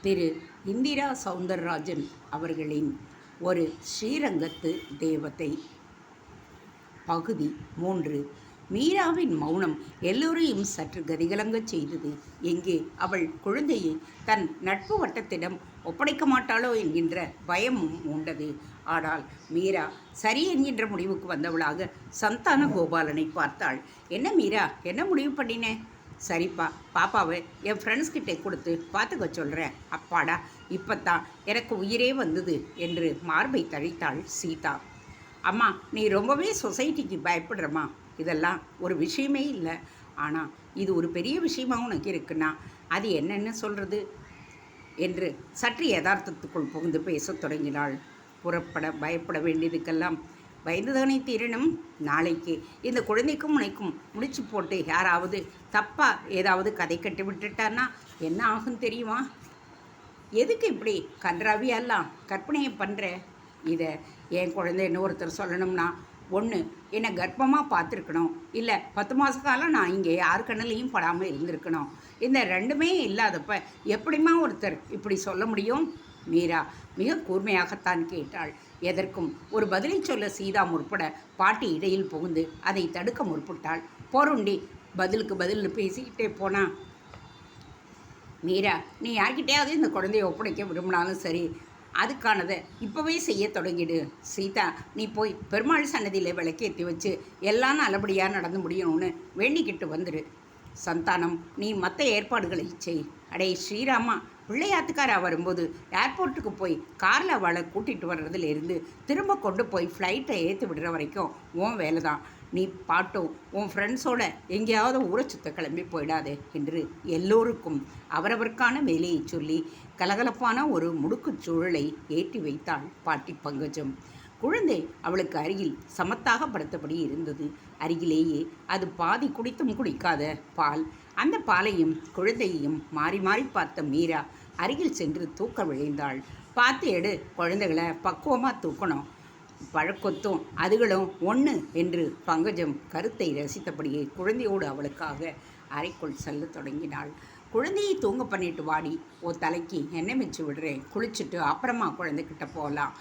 திரு இந்திரா சௌந்தரராஜன் அவர்களின் ஒரு ஸ்ரீரங்கத்து தேவதை. பகுதி 3. மீராவின் மௌனம் எல்லோரையும் சற்று கதிகலங்கச் செய்தது. எங்கே அவள் குழந்தையை தன் நட்பு வட்டத்திடம் ஒப்படைக்க மாட்டாளோ என்கின்ற பயமும் உண்டது. ஆனால் மீரா சரி என்கின்ற முடிவுக்கு வந்தவளாக சந்தான கோபாலனை பார்த்தாள். என்ன மீரா, என்ன முடிவு பண்ணினேன்? சரிப்பா, பாப்பாவை என் ஃப்ரெண்ட்ஸ்கிட்டே கொடுத்து பார்த்துக்க சொல்கிறேன். அப்பாடா, இப்போத்தான் எனக்கு உயிரே வந்தது என்று மார்பை தழித்தாள் சீதா. அம்மா, நீ ரொம்பவே சொசைட்டிக்கு பயப்படுறம்மா. இதெல்லாம் ஒரு விஷயமே இல்லை. ஆனால் இது ஒரு பெரிய விஷயமாக உனக்கு இருக்குன்னா அது என்னென்னு சொல்கிறது என்று சற்று யதார்த்தத்துக்குள் புகுந்து பேசத் தொடங்கினாள். பயப்பட வேண்டியதுக்கெல்லாம் பயந்துதானே தீரணும். நாளைக்கு இந்த குழந்தைக்கும் உனக்கும் முடிச்சு போட்டு யாராவது தப்பாக ஏதாவது கதை கட்டி விட்டுட்டான்னா என்ன ஆகும் தெரியுமா? எதுக்கு இப்படி கன்றாவியெல்லாம் கற்பனையை பண்ணுற? இதை என் குழந்தைன்னு ஒருத்தர் சொல்லணும்னா ஒன்று என்னை கர்ப்பமாக பார்த்துருக்கணும், இல்லை 10 மாத காலம் நான் இங்கே யார் கண்ணிலையும் படாமல் இருந்திருக்கணும். இந்த ரெண்டுமே இல்லாதப்ப எப்படிமா ஒருத்தர் இப்படி சொல்ல முடியும்? மீரா மிக கூர்மையாகத்தான் கேட்டாள். எதற்கும் ஒரு பதிலை சொல்ல சீதா முற்பட பாட்டி இடையில் புகுந்து அதை தடுக்க முற்பட்டாள். போருண்டி, பதிலுக்கு பதில்னு பேசிக்கிட்டே போனா. மீரா, நீ யார்கிட்டையாவது இந்த குழந்தையை ஒப்படைக்க விரும்பினாலும் சரி, அதுக்கானதை இப்போவே செய்ய தொடங்கிடு. சீதா, நீ போய் பெருமாள் சன்னதியில் விளக்கேற்றி வச்சு எல்லாம் நல்லபடியாக நடந்து முடியணும்னு வேண்டிக்கிட்டு வந்துடு. சந்தானம், நீ மற்ற ஏற்பாடுகளை செய். அடே ஸ்ரீராமா, பிள்ளையாத்துக்காரா வரும்போது ஏர்போர்ட்டுக்கு போய் காரில் அவளை கூட்டிகிட்டு வர்றதுலேருந்து திரும்ப கொண்டு போய் ஃப்ளைட்டை ஏற்றி விடுற வரைக்கும் உன் வேலை தான். நீ பாட்டும் உன் ஃப்ரெண்ட்ஸோட எங்கேயாவது ஊரை சுத்த கிளம்பி போயிடாதே என்று எல்லோருக்கும் அவரவருக்கான வேலையை சொல்லி கலகலப்பான ஒரு முடுக்குச் சூழலை ஏற்றி வைத்தாள் பாட்டி பங்கஜம். குழந்தை அவளுக்கு அருகில் சமத்தாக படுத்தபடி இருந்தது. அருகிலேயே அது பாதி குடித்தும் குடிக்காத பால். அந்த பாலையும் குழந்தையையும் மாறி மாறி பார்த்த மீரா அருகில் சென்று தூக்க விழைந்தாள். பார்த்து எடு, குழந்தைகளை பக்குவமாக தூக்கணும். பழக்கொத்தும் அதுகளும் ஒன்று என்று பங்கஜம் கருத்தை ரசித்தபடியே குழந்தையோடு அவளுக்காக அறைக்குள் செல்ல தொடங்கினாள். குழந்தையை தூங்க பண்ணிட்டு வாடி, ஓ தலைக்கு எண்ணெய் வச்சு விடுறேன், குளிச்சுட்டு அப்புறமா குழந்தைகிட்ட போகலாம்.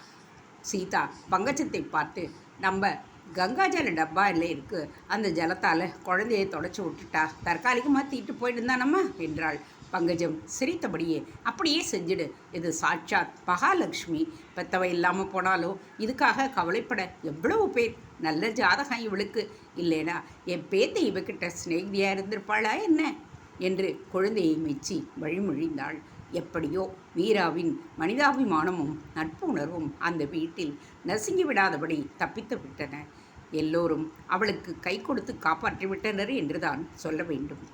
சீதா பங்கஜத்தை பார்த்து, நம்ம கங்காஜல டப்பாவில் இருக்குது, அந்த ஜலத்தால் குழந்தையை தொடச்சி விட்டுட்டா தற்காலிகமாக தீட்டு போயிட்டுருந்தானம்மா என்றாள். பங்கஜம் சிரித்தபடியே, அப்படியே செஞ்சிடு, இது சாட்சாத் மகாலட்சுமி, பெத்தவை இல்லாமல் போனாலும் இதுக்காக கவலைப்பட எவ்வளவு பேர். நல்ல ஜாதகம் இவளுக்கு, இல்லைனா என் பேத்தை இவக்கிட்ட ஸ்நேகிதியாக இருந்திருப்பாளா என்ன என்று குழந்தையை மெச்சி வழிமொழிந்தாள். எப்படியோ மீராவின் மனிதாபிமானமும் நட்பு உணர்வும் அந்த வீட்டில் நசுங்கி விடாதபடி தப்பித்து விட்டன. எல்லோரும் அவளுக்கு கை கொடுத்து காப்பாற்றிவிட்டனர் என்றுதான் சொல்ல வேண்டும்.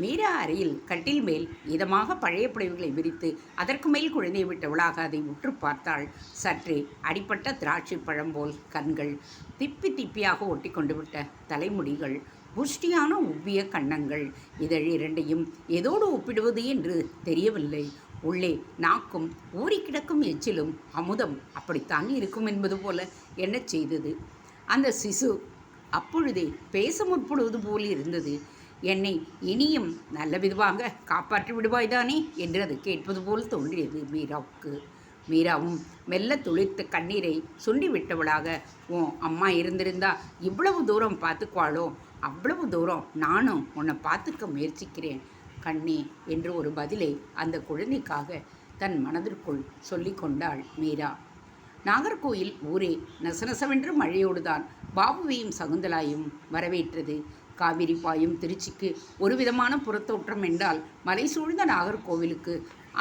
மீரா அறையில் கட்டில் மேல் இதமாக பழைய புடவைகளை விரித்து அதற்கு மேல் குழந்தையை விட்டவளாக அதை உற்று பார்த்தாள். சற்றே அடிப்பட்ட திராட்சை பழம் போல் கண்கள், திப்பி திப்பியாக ஒட்டி கொண்டு விட்ட தலைமுடிகள், புஷ்டியான உவ்விய கன்னங்கள். இதழ் இரண்டையும் ஏதோடு ஒப்பிடுவது என்று தெரியவில்லை. உள்ளே நாக்கும் ஊறி கிடக்கும் எச்சிலும் அமுதம் அப்படித்தான் இருக்கும் என்பது போல என்ன செய்தது. அந்த சிசு அப்பொழுதே பேச முற்படுவது போல் இருந்தது. என்னை இனியும் நல்ல விதமாக காப்பாற்றி விடுவாய்தானே என்று அது கேட்பது போல் தோன்றியது மீராவுக்கு. மீராவும் மெல்ல துளிர்த்த கண்ணீரை சுண்டி விட்டவளாக, உன் அம்மா இருந்திருந்தா இவ்வளவு தூரம் பார்த்துக்குவாளோ, அவ்வளவு தூரம் நானும் உன்னை பார்த்துக்க முயற்சிக்கிறேன் கண்ணே என்று ஒரு பதிலை அந்த குழந்தைக்காக தன் மனதிற்குள் சொல்லி கொண்டாள் மீரா. நாகர்கோயில் ஊரே நசநசவென்று மழையோடுதான் பாபுவையும் சகுந்தலாயும் வரவேற்றது. காவிரி பாயும் திருச்சிக்கு ஒரு விதமான புறத்தோற்றம் என்றால் மலை சூழ்ந்த நாகர்கோவிலுக்கு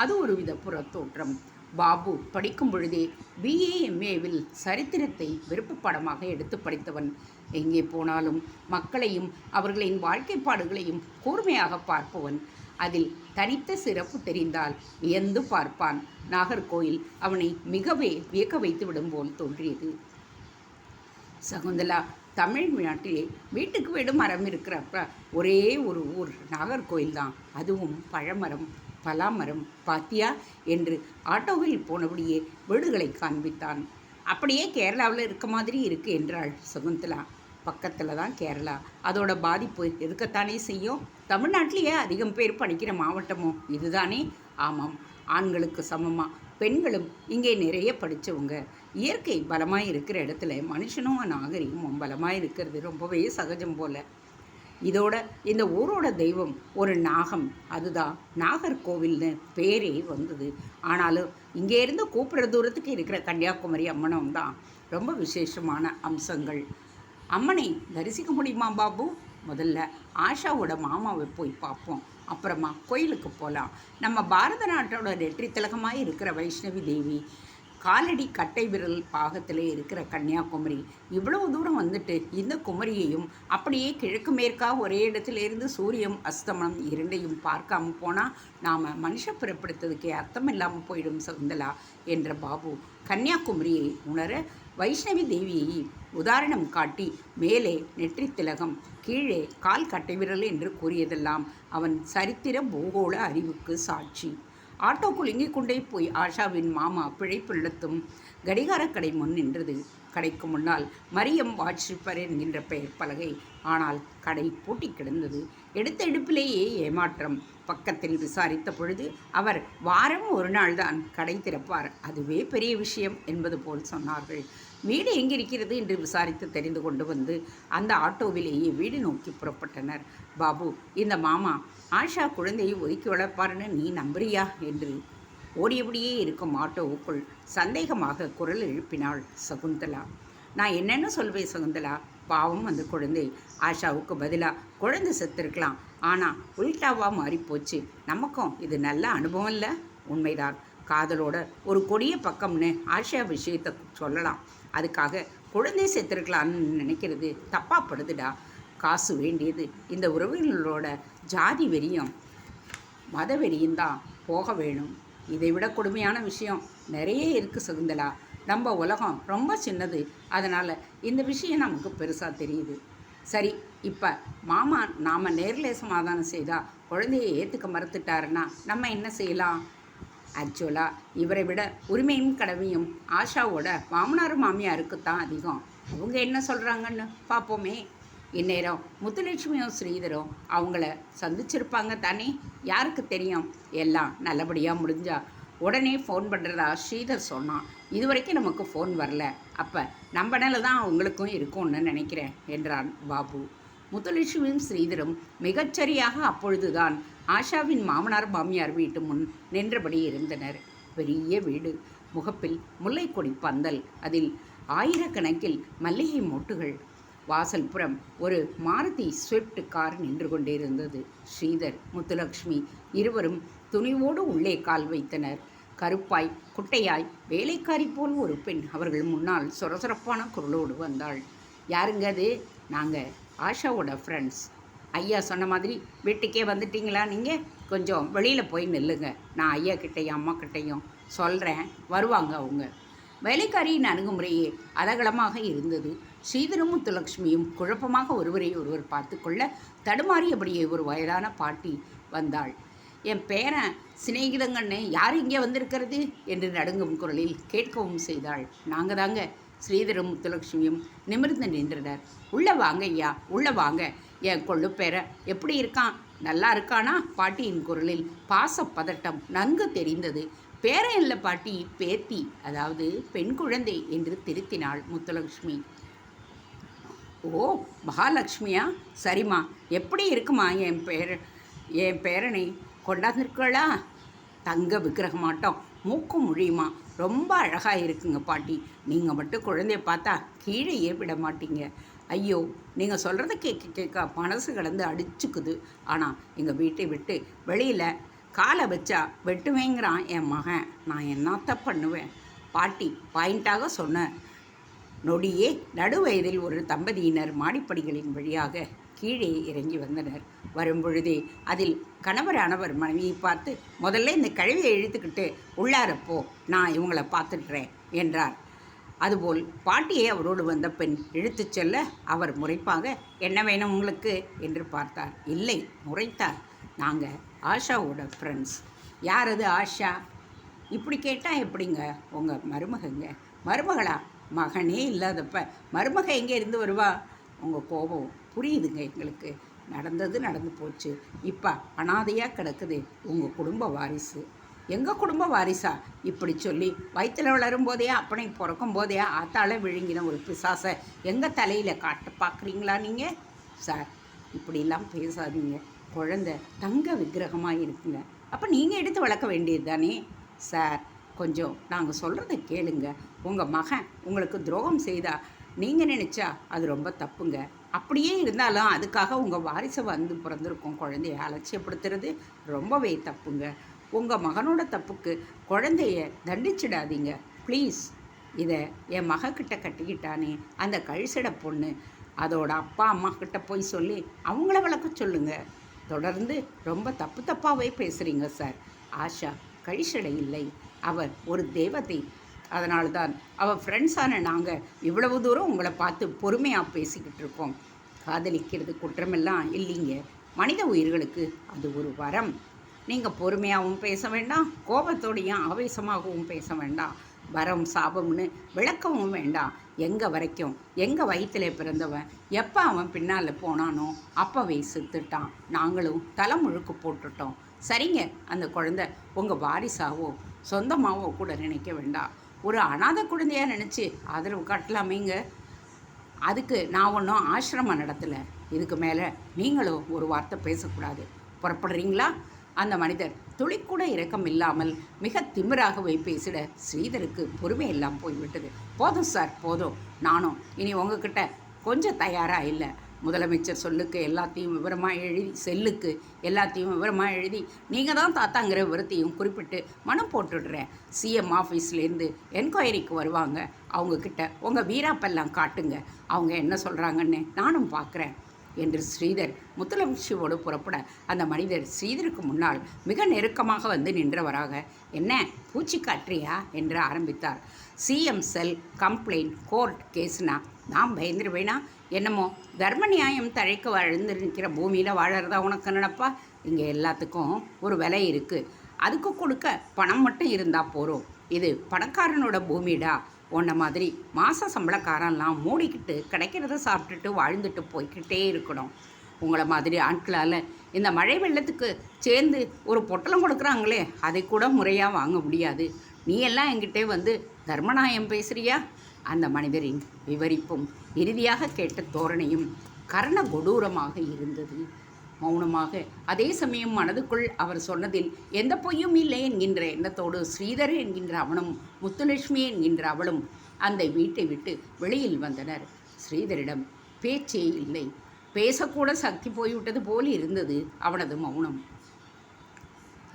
அது ஒரு வித புறத்தோற்றம். பாபு படிக்கும் பொழுதே BA MAவில் சரித்திரத்தை விருப்ப பாடமாக எடுத்து படித்தவன். எங்கே போனாலும் மக்களையும் அவர்களின் வாழ்க்கைப்பாடுகளையும் கூர்மையாக பார்ப்பவன். அதில் தனித்த சிறப்பு தெரிந்தால் வியந்து பார்ப்பான். நாகர்கோயில் அவனை மிகவே வியக்க வைத்து விடும் போல் தோன்றியது. சகுந்தலா, தமிழ் நாட்டிலே வீட்டுக்கு வீடு மரம் இருக்கிறப்ப ஒரே ஒரு ஊர் நாகர்கோயில் தான். அதுவும் பழமரம், பலாமரம், பாத்தியா என்று ஆட்டோவில் போனபடியே வீடுகளை காண்பித்தான். அப்படியே கேரளாவில் இருக்க மாதிரி இருக்கு என்றாள் சகுந்தலா. பக்கத்தில் தான் கேரளா, அதோட பாதிப்பு இருக்கத்தானே செய்யும். தமிழ்நாட்டிலேயே அதிகம் பேர் படிக்கிற மாவட்டமும் இதுதானே? ஆமாம், ஆண்களுக்கு சமமாக பெண்களும் இங்கே நிறைய படித்தவங்க. இயற்கை பலமாக இருக்கிற இடத்துல மனுஷனும் நாகரிகமும் பலமாக இருக்கிறது ரொம்பவே சகஜம் போல். இதோட இந்த ஊரோட தெய்வம் ஒரு நாகம், அதுதான் நாகர்கோவில்னு பேரே வந்தது. ஆனாலும் இங்கேருந்து கூப்பிட்ற தூரத்துக்கு இருக்கிற கன்னியாகுமரி அம்மனும் தான் ரொம்ப விசேஷமான அம்சங்கள். அம்மனை தரிசிக்க முடியுமா பாபு? முதல்ல ஆஷாவோட மாமாவை போய் பார்ப்போம், அப்புறமா கோயிலுக்கு போகலாம். நம்ம பாரத நாட்டோட நெற்றி திலகமாக இருக்கிற வைஷ்ணவி தேவி காலடி கட்டை விரல் பாகத்தில் இருக்கிற கன்னியாகுமரி, இவ்வளவு தூரம் வந்துட்டு இந்த குமரியையும் அப்படியே கிழக்கு மேற்கா ஒரே இடத்துலேருந்து சூரியம் அஸ்தமனம் இரண்டையும் பார்க்காம போனால் நாம் மனுஷ பிறப்படுத்ததுக்கே அர்த்தம் இல்லாமல் போயிடும் சகுந்தலா என்ற பாபு கன்னியாகுமரியை உணர வைஷ்ணவி தேவியை உதாரணம் காட்டி மேலே நெற்றி திலகம், கீழே கால் கட்டை விரல் என்று கூறியதெல்லாம் அவன் சரித்திர பூகோள அறிவுக்கு சாட்சி. ஆட்டோ குலுங்கிக் கொண்டே போய் ஆஷாவின் மாமா பிழைப்புள்ளத்தும் கடிகாரக்கடை முன் நின்றது. கடைக்கு முன்னால் மரியம் வாட்ச் ரிப்பர் என்கின்ற பெயர் பலகை. ஆனால் கடை பூட்டி கிடந்தது. எடுத்த எடுப்பிலேயே ஏமாற்றம். பக்கத்தில் விசாரித்த பொழுது அவர் வாரம் ஒரு நாள் தான் கடை திறப்பார், அதுவே பெரிய விஷயம் என்பது போல் சொன்னார்கள். வீடு எங்கிருக்கிறது என்று விசாரித்து தெரிந்து கொண்டு வந்து அந்த ஆட்டோவிலேயே வீடு நோக்கி புறப்பட்டனர். பாபு, இந்த மாமா ஆஷா குழந்தையை ஒதுக்கி வளர்ப்பாருன்னு நீ நம்புறியா என்று ஓடியபடியே இருக்கும் ஆட்டோவுக்குள் சந்தேகமாக குரல் எழுப்பினாள் சகுந்தலா. நான் என்னென்னு சொல்வேன் சகுந்தலா, பாவம் அந்த குழந்தை. ஆஷாவுக்கு பதிலாக குழந்தை செத்துருக்கலாம், ஆனால் உல்டாவாக மாறிப்போச்சு. நமக்கும் இது நல்ல அனுபவம் இல்லை. உண்மைதான், காதலோட ஒரு கொடிய பக்கம்னு ஆஷா விஷயத்தை சொல்லலாம். அதுக்காக குழந்தை செத்துருக்கலான்னு நினைக்கிறது தப்பாப்படுதுடா. காசு வேண்டியது இந்த உறவுகளோட ஜாதி வெறியும் மத வெறியும் தான் போக வேணும். இதை விட கொடுமையான விஷயம் நிறைய இருக்குது சகுந்தலா. நம்ம உலகம் ரொம்ப சின்னது, அதனால் இந்த விஷயம் நமக்கு பெருசாக தெரியுது. சரி, இப்போ மாமா நாம் நேரில் சமாதானம் செய்தால் குழந்தையை ஏற்றுக்க மறுத்துட்டாருன்னா நம்ம என்ன செய்யலாம்? ஆக்சுவலாக இவரை விட உரிமையும் கடமையும் ஆஷாவோட மாமனார் மாமியாருக்கு தான் அதிகம். அவங்க என்ன சொல்கிறாங்கன்னு பார்ப்போமே. இந்நேரம் முத்துலட்சுமியும் ஸ்ரீதரும் அவங்கள சந்திச்சிருப்பாங்க தானே, யாருக்கு தெரியும். எல்லாம் நல்லபடியாக முடிஞ்சா உடனே ஃபோன் பண்ணுறதா ஸ்ரீதர் சொன்னான். இதுவரைக்கும் நமக்கு ஃபோன் வரல, அப்போ நம்பனால தான் அவங்களுக்கும் இருக்கும்னு நினைக்கிறேன் என்றான் பாபு. முத்துலட்சுமியும் ஸ்ரீதரும் மிகச்சரியாக அப்பொழுதுதான் ஆஷாவின் மாமனார் மாமியார் வீட்டு முன் நின்றபடி இருந்தனர். பெரிய வீடு, முகப்பில் முல்லைக்கொடி பந்தல், அதில் ஆயிரக்கணக்கில் மல்லிகை மொட்டுகள். வாசல் புறம் ஒரு மாருதி ஸ்விஃப்ட் கார் நின்று கொண்டிருந்தது. ஸ்ரீதர், முத்துலட்சுமி இருவரும் துணிவோடு உள்ளே கால் வைத்தனர். கருப்பாய் குட்டையாய் வேலைக்காரி போல் ஒரு பெண் அவர்கள் முன்னால் சொரசொரப்பான குரலோடு வந்தாள். யாருங்க அது? நாங்கள் ஆஷாவோட ஃப்ரெண்ட்ஸ். ஐயா சொன்ன மாதிரி வீட்டுக்கே வந்துட்டீங்களா? நீங்கள் கொஞ்சம் வெளியில் போய் நில்லுங்க, நான் ஐயா கிட்டையும் அம்மா கிட்டையும் சொல்கிறேன், வருவாங்க அவங்க. வேலைக்காரியின் அணுகுமுறையே அதகலமாக இருந்தது. ஸ்ரீதரும் முத்துலட்சுமியும் குழப்பமாக ஒருவரை ஒருவர் பார்த்து கொள்ள தடுமாறியபடியே ஒரு வயதான பாட்டி வந்தாள். என் பேரன் சிநேகிதங்கன்னு யார் இங்கே வந்திருக்கிறது என்று நடுங்கும் குரலில் கேட்கவும் செய்தாள். நாங்கள் தாங்க. ஸ்ரீதரும் முத்துலட்சுமியும் நிமிர்ந்து நின்றனர். உள்ளே வாங்க ஐயா, உள்ளே வாங்க. என் கொள்ளு பேர எப்படி இருக்கான்? நல்லா இருக்கானா? பாட்டியின் குரலில் பாச பதட்டம் நன்கு தெரிந்தது. பேரன் இல்லை பாட்டி, பேத்தி, அதாவது பெண் குழந்தை என்று திருத்தினாள் முத்துலட்சுமி. ஓ, மகாலட்சுமியா? சரிம்மா, எப்படி இருக்குமா என் பேரனை கொண்டாந்துருக்கா? தங்க விக்கிரகமாட்டம் மூக்கும் மொழியுமா ரொம்ப அழகாக இருக்குங்க பாட்டி. நீங்கள் மட்டும் குழந்தைய பார்த்தா கீழேயே விட மாட்டீங்க. ஐயோ, நீங்கள் சொல்கிறத கேட்க கேட்க மனசு கடந்து அடிச்சுக்குது. ஆனால் எங்கள் வீட்டை விட்டு வெளியில் காலை வச்சா வெட்டுவேங்கிறான் என் மகன். நான் என்னத்த பண்ணுவேன்? பாட்டி பாயிண்டாக சொன்ன நொடியே நடுவயதில் ஒரு தம்பதியினர் மாடிப்படிகளின் வழியாக கீழே இறங்கி வந்தனர். வரும்பொழுதே அதில் கணவரானவர் மனைவியை பார்த்து, முதல்ல இந்த கழுவியை இழுத்துக்கிட்டு உள்ளாரப்போ, நான் இவங்களை பார்த்துடுறேன் என்றார். அதுபோல் பாட்டியை அவரோடு வந்த பெண் இழுத்துச் செல்ல அவர் முறைப்பாக, என்ன வேணும் உங்களுக்கு என்று பார்த்தார். இல்லை, முறைத்தார். நாங்கள் ஆஷாவோட ஃப்ரெண்ட்ஸ். யார் அது ஆஷா? இப்படி கேட்டால் எப்படிங்க? உங்கள் மருமகங்க. மருமகளா? மகனே இல்லாதப்ப மருமக எங்கே இருந்து வருவா? உங்கள் கோபம் புரியுதுங்க எங்களுக்கு. நடந்தது நடந்து போச்சு. இப்போ அனாதையாக கிடக்குது உங்கள் குடும்ப வாரிசு. எங்கள் குடும்ப வாரிசா இப்படி சொல்லி வயிற்றில் வளரும் போதே அப்பனை பிறக்கும் போதே ஆத்தால விழுங்கின ஒரு பிசாசை எங்கள் தலையில் காட்ட பார்க்குறீங்களா நீங்கள்? சார், இப்படிலாம் பேசாதீங்க. குழந்தை தங்க விக்கிரகமாக இருக்குங்க. அப்போ நீங்கள் எடுத்து வளர்க்க வேண்டியது தானே? சார், கொஞ்சம் நாங்கள் சொல்கிறத கேளுங்க. உங்கள் மகன் உங்களுக்கு துரோகம் செய்தா நீங்கள் நினச்சா அது ரொம்ப தப்புங்க. அப்படியே இருந்தாலும் அதுக்காக உங்கள் வாரிசை வந்து பிறந்திருக்கும் குழந்தைய அலட்சியப்படுத்துறது ரொம்பவே தப்புங்க. உங்கள் மகனோட தப்புக்கு குழந்தைய தண்டிச்சிடாதீங்க ப்ளீஸ். இதை என் மகக்கிட்ட கட்டிக்கிட்டானே அந்த கழிசட பொண்ணு, அதோட அப்பா அம்மா கிட்ட போய் சொல்லி அவங்கள வளர்க்க சொல்லுங்கள். தொடர்ந்து ரொம்ப தப்பாகவே பேசுகிறீங்க சார். ஆஷா கழிசடை இல்லை, அவர் ஒரு தேவதை. அதனால்தான் அவள் ஃப்ரெண்ட்ஸான நாங்கள் இவ்வளவு தூரம் உங்களை பார்த்து பொறுமையாக பேசிக்கிட்டு இருக்கோம். காதலிக்கிறது குற்றமெல்லாம் இல்லைங்க. மனித உயிர்களுக்கு அது ஒரு வரம். நீங்கள் பொறுமையாகவும் பேச வேண்டாம், கோபத்தோடையும் ஆவேசமாகவும் பேச வேண்டாம். வரம் சாபம்னு விளக்கவும் வேண்டாம். எங்கே வரைக்கும் எங்கள் வயிற்றில் பிறந்தவன் எப்போ அவன் பின்னால் போனானோ அப்போவே செத்துட்டான். நாங்களும் தலை முழுக்க போட்டுட்டோம். சரிங்க, அந்த குழந்தை உங்கள் வாரிசாவோ சொந்தமாகவோ கூட நினைக்க வேண்டாம். ஒரு அனாதை குழந்தையாக நினச்சி ஆதரவு காட்டலாமேங்க. அதுக்கு நான் ஒன்றும் ஆசிரமம் நடத்தலை. இதுக்கு மேலே நீங்களும் ஒரு வார்த்தை பேசக்கூடாது. புறப்படுறீங்களா? அந்த மனிதர் துளிக்கூட இரக்கம் இல்லாமல் மிக திமிராகவே பேசிட ஸ்ரீதருக்கு பொறுமை எல்லாம் போய்விட்டது. போதும் சார், போதும். நானும் இனி உங்ககிட்ட கொஞ்சம் தயாராக இல்லை. முதலமைச்சர் சொல்லுக்கு எல்லாத்தையும் விவரமாக எழுதி, செல்லுக்கு எல்லாத்தையும் விவரமாக எழுதி நீங்கள் தான் தாத்தாங்கிற விவரத்தையும் குறிப்பிட்டு மனம் போட்டுடுறேன். சிஎம் ஆஃபீஸ்லேருந்து என்கொயரிக்கு வருவாங்க. அவங்கக்கிட்ட உங்கள் வீராப்பெல்லாம் காட்டுங்க. அவங்க என்ன சொல்கிறாங்கன்னு நானும் பார்க்குறேன் என்று ஸ்ரீதர் முத்துலட்சுமியோடு புறப்பட அந்த மனிதர் ஸ்ரீதருக்கு முன்னால் மிக நெருக்கமாக வந்து நின்றவராக, என்ன பூச்சி காட்டுறியா என்று ஆரம்பித்தார். சிஎம் செல், கம்ப்ளைண்ட், கோர்ட் கேஸ்னா நான் பயந்துருவேனா? என்னமோ தர்ம நியாயம் தழைக்க வாழ்ந்துருக்கிற பூமியில் வாழறதா உனக்கு நினப்பா? இங்கே எல்லாத்துக்கும் ஒரு விலை இருக்குது. அதுக்கு கொடுக்க பணம் மட்டும் இருந்தால் போகிறோம். இது பணக்காரனோட பூமிடா. உன்ன மாதிரி மாத சம்பளக்காரெல்லாம் மூடிக்கிட்டு கிடைக்கிறத சாப்பிட்டுட்டு வாழ்ந்துட்டு போய்கிட்டே இருக்கணும். உங்களை மாதிரி ஆட்களால் இந்த மழை வெள்ளத்துக்கு சேர்ந்து ஒரு பொட்டலம் கொடுக்குறாங்களே, அதை கூட முறையாக வாங்க முடியாது. நீ எல்லாம் என்கிட்டே வந்து தர்மநாயம் பேசுகிறியா? அந்த மனிதரின் விவரிப்பும் இறுதியாக கேட்ட தோரணையும் கர்ண கொடூரமாக இருந்தது. மௌனமாக அதே சமயம் மனதுக்குள் அவர் சொன்னதில் எந்த பொய்யும் இல்லை என்கின்ற எண்ணத்தோடு ஸ்ரீதர் என்கின்ற அவனும் முத்துலட்சுமி என்கின்ற அவளும் அந்த வீட்டை விட்டு வெளியில் வந்தனர். ஸ்ரீதரிடம் பேச்சே இல்லை. பேசக்கூட சக்தி போய்விட்டது போல் இருந்தது அவனது மௌனம்.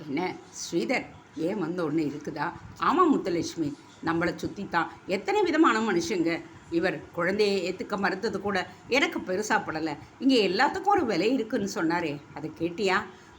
என்ன ஸ்ரீதர், ஏன் வந்து ஒன்று இருக்குதா? ஆமாம் முத்துலட்சுமி, நம்மளை சுற்றி தான் எத்தனை விதமான மனுஷங்க. இவர் குழந்தையை ஏற்றுக்க மறுத்தது கூட எனக்கு பெருசாப்படலை. இங்கே எல்லாத்துக்கும் ஒரு விலை இருக்குன்னு சொன்னாரே, அதை கேட்டியா?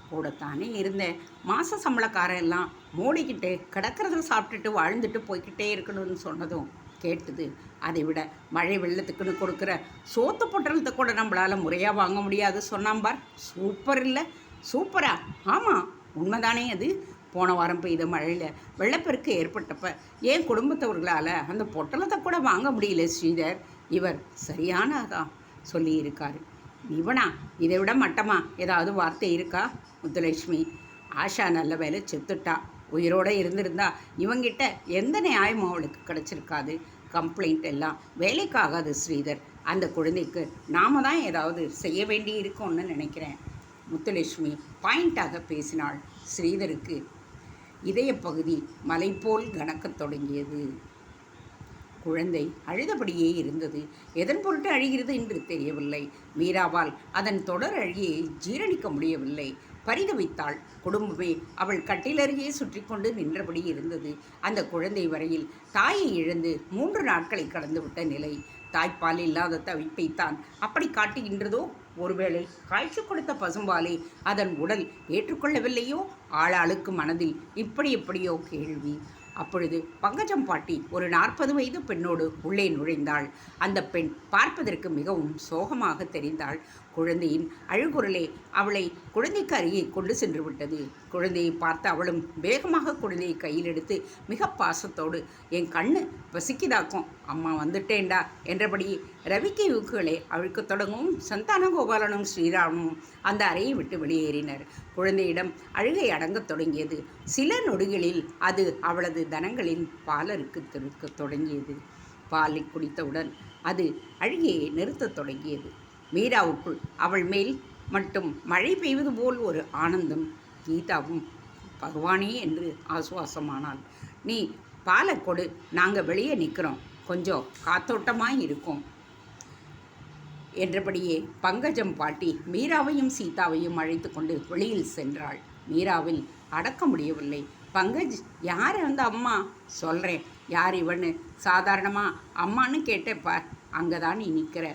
கூடத்தானே இருந்தேன். மாத சம்பளக்காரன் எல்லாம் மூடிக்கிட்டு கிடக்கிறத சாப்பிட்டுட்டு வாழ்ந்துட்டு போய்கிட்டே இருக்கணும்னு சொன்னதும் கேட்டுது. அதை விட மழை வெள்ளத்துக்குன்னு கொடுக்குற சோத்து பொட்டலத்தை கூட நம்மளால் முறையாக வாங்க முடியாது சொன்னாம்பார். சூப்பர் இல்லை? சூப்பரா? ஆமாம், உண்மைதானே அது. போன வாரம் பெய்த மழையில் வெள்ளப்பெருக்கு ஏற்பட்டப்ப என் குடும்பத்தவர்களால் அந்த பொட்டலத்தை கூட வாங்க முடியல ஸ்ரீதர். இவர் சரியானதான் சொல்லியிருக்காரு. இவனா? இதை விட மட்டமா ஏதாவது வார்த்தை இருக்கா? முத்துலட்சுமி, ஆஷா நல்ல வேலை செத்துட்டா. உயிரோடு இருந்திருந்தா இவங்கிட்ட எந்த நியாயமும் அவளுக்கு கிடச்சிருக்காது. கம்ப்ளைண்ட் எல்லாம் வேலைக்காகாது ஸ்ரீதர். அந்த குழந்தைக்கு நாம தான் ஏதாவது செய்ய வேண்டி இருக்கும்னு நினைக்கிறேன். முத்துலட்சுமி பாயிண்டாக பேசினாள். ஸ்ரீதருக்கு இதய பகுதி மலை போல் கனக்கத் தொடங்கியது. குழந்தை அழுதபடியே இருந்தது. எதன் பொருட்டு அழுகிறது என்று தெரியவில்லை. மீராவால் அதன் தொடர் அழுகையை ஜீரணிக்க முடியவில்லை. பரிதவித்தாள். குடும்பமே அவள் கட்டிலருகே சுற்றி கொண்டு நின்றபடி இருந்தது. அந்த குழந்தை வரையில் தாயை இழந்து 3 நாட்களை கடந்துவிட்ட நிலை. தாய்ப்பால் இல்லாத தவிப்பைத்தான் அப்படி காட்டுகின்றதோ? ஒருவேளை காய்ச்சி கொடுத்த பசும்பாலை அதன் உடல் ஏற்றுக்கொள்ளவில்லையோ? ஆளாளுக்கு மனதில் இப்படி எப்படியோ கேள்வி. அப்பொழுது பங்கஜம் பாட்டி ஒரு 40 வயது பெண்ணோடு உள்ளே நுழைந்தாள். அந்த பெண் பார்ப்பதற்கு மிகவும் சோகமாக தெரிந்தாள். குழந்தையின் அழுகுரலே அவளை குழந்தைக்கு அருகே கொண்டு சென்று விட்டது. குழந்தையை பார்த்து அவளும் வேகமாக குழந்தையை கையில் எடுத்து மிக பாசத்தோடு, என் கண்ணு பசிக்குதாக்கும், அம்மா வந்துட்டேன்டா என்றபடி ரவிக்கை ஊக்குகளை அழுக்கத் தொடங்கவும் சந்தான கோபாலனும் ஸ்ரீராமும் அந்த அறையை விட்டு வெளியேறினர். குழந்தையிடம் அழுகை அடங்கத் தொடங்கியது. சில நொடிகளில் அது அவளது தனங்களின் பாலருக்கு தொடங்கியது. பாலை குடித்தவுடன் அது அழுகையை நிறுத்தத் தொடங்கியது. மீராவுக்குள் அவள் மேல் மட்டும் மழை பெய்வது போல் ஒரு ஆனந்தம். கீதாவும் பகவானே என்று ஆசுவாசமானாள். நீ பாலை கொடு, நாங்கள் வெளியே நிற்கிறோம், கொஞ்சம் காத்தோட்டமாக இருக்கும் என்றபடியே பங்கஜம் பாட்டி மீராவையும் சீதாவையும் அழைத்து கொண்டு வெளியில் சென்றாள். மீராவில் அடக்க முடியவில்லை. பங்கஜ், யார் அந்த அம்மா? சொல்கிறேன், யார் இவன்னு சாதாரணமாக அம்மான்னு கேட்டேப்பா, அங்கே தான் நீ நிற்கிற,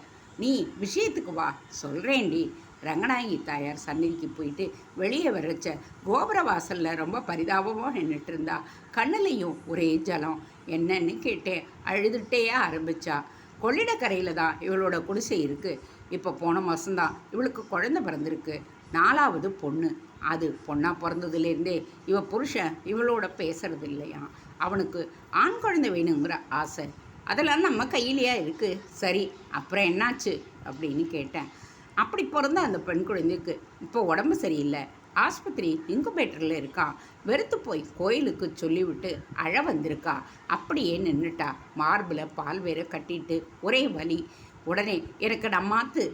நீ விஷயத்துக்கு வா, சொல்கிறேன்டி. ரங்கநாயகி தாயார் சந்நிதிக்கு போயிட்டு வெளியே வரச்ச கோபுர வாசலில் ரொம்ப பரிதாபமாக நின்றுட்டு இருந்தா. கண்ணுலையும் ஒரே ஜலம். என்னன்னு கேட்டேன். அழுதுகிட்டே ஆரம்பித்தா. கொள்ளிடக்கரையில் தான் இவளோட குடிசை இருக்குது. இப்போ போன மாதம்தான் இவளுக்கு குழந்தை பிறந்திருக்கு, 4வது பொண்ணு. அது பொண்ணாக பிறந்ததுலேருந்தே இவ புருஷன் இவளோட பேசுறது இல்லையா. அவனுக்கு ஆண் குழந்தை வேணுங்கிற ஆசை. அதெல்லாம் நம்ம கையிலையா இருக்குது. சரி, அப்புறம் என்னாச்சு அப்படின்னு கேட்டேன். அப்படி பிறந்த அந்த பெண் குழந்தைக்கு இப்போ உடம்பு சரியில்லை, ஆஸ்பத்திரி இன்குபேட்டரில் இருக்கா. வெறுத்து போய் கோயிலுக்கு சொல்லிவிட்டு அழ வந்திருக்கா. அப்படியே நின்றுட்டா. மார்பில் பால் வேற கட்டிட்டு ஒரே வலி. உடனே எனக்கு நம்மாத்து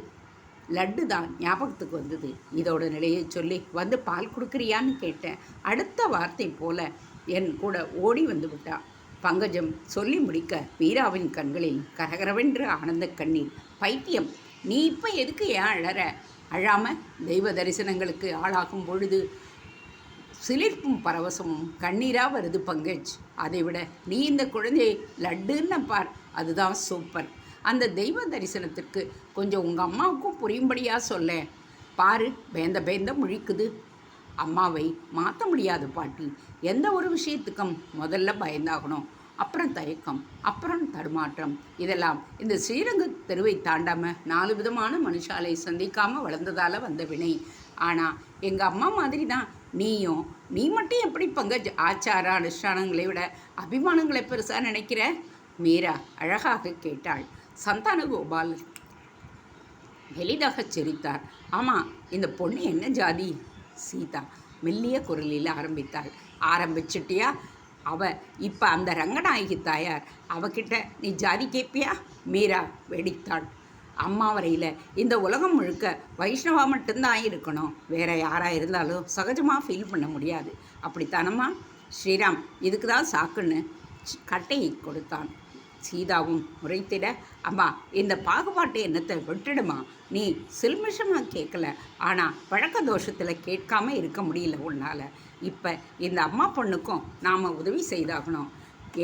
லட்டு தான் ஞாபகத்துக்கு வந்தது. இதோட நிலையை சொல்லி வந்து பால் கொடுக்குறியான்னு கேட்டேன். அடுத்த வார்த்தை போல என் கூட ஓடி வந்து விட்டா. பங்கஜம் சொல்லி முடிக்க வீராவின் கண்களில் கரகரவென்று ஆனந்த கண்ணீர். பைத்தியம், நீ இப்போ எதுக்கு ஏன் அழற? அழாமல் தெய்வ தரிசனங்களுக்கு ஆளாகும் பொழுது சிலிர்ப்பும் பரவசமும் கண்ணீராக வருது பங்கஜ். அதை விட நீ இந்த குழந்தையை லட்டுன்னு பார், அதுதான் சூப்பர். அந்த தெய்வ தரிசனத்திற்கு கொஞ்சம் உங்கள் அம்மாவுக்கும் புரியும்படியாக சொல்ல. பாரு, பேந்த முழிக்குது. அம்மாவை மாற்ற முடியாது பாட்டி. எந்த ஒரு விஷயத்துக்கும் முதல்ல பயந்தாகணும், அப்புறம் தயக்கம், அப்புறம் தடுமாற்றம். இதெல்லாம் இந்த ஸ்ரீரங்க தெருவை தாண்டாமல் 4 விதமான மனுஷாலை சந்திக்காமல் வளர்ந்ததால் வந்த வினை. ஆனால் எங்கள் அம்மா மாதிரி தான் நீயும். நீ மட்டும் எப்படி பங்கஜ் ஆச்சார அனுஷ்டானங்களை விட அபிமானங்களை பெருசாக நினைக்கிற? மீரா அழகாக கேட்டாள். சந்தான கோபால் எளிதாக சிரித்தார். ஆமாம், இந்த பொண்ணு என்ன ஜாதி? சீதா மெல்லிய குரலில் ஆரம்பித்தாள். ஆரம்பிச்சிட்டியா? இப்போ அந்த ரங்கநாயகி தாயார் அவகிட்ட நீ ஜாதி கேட்பியா? மீரா வெடித்தாள். அம்மா வரையில் இந்த உலகம் முழுக்க வைஷ்ணவா மட்டும்தான் இருக்கணும், வேற யாராக இருந்தாலும் சகஜமாக ஃபீல் பண்ண முடியாது. அப்படித்தானம்மா? ஸ்ரீராம் இதுக்கு தான் சாக்குன்னு கட்டையை கொடுத்தான். சீதாவும் முறைத்திட, அம்மா இந்த பாகுபாட்டு எண்ணத்தை விட்டுடுமா, நீ சில்மிஷமாக கேட்கல, ஆனால் பழக்க தோஷத்தில் கேட்காம இருக்க முடியல உன்னால். இப்போ இந்த அம்மா பொண்ணுக்கும் நாம் உதவி செய்தாகணும்.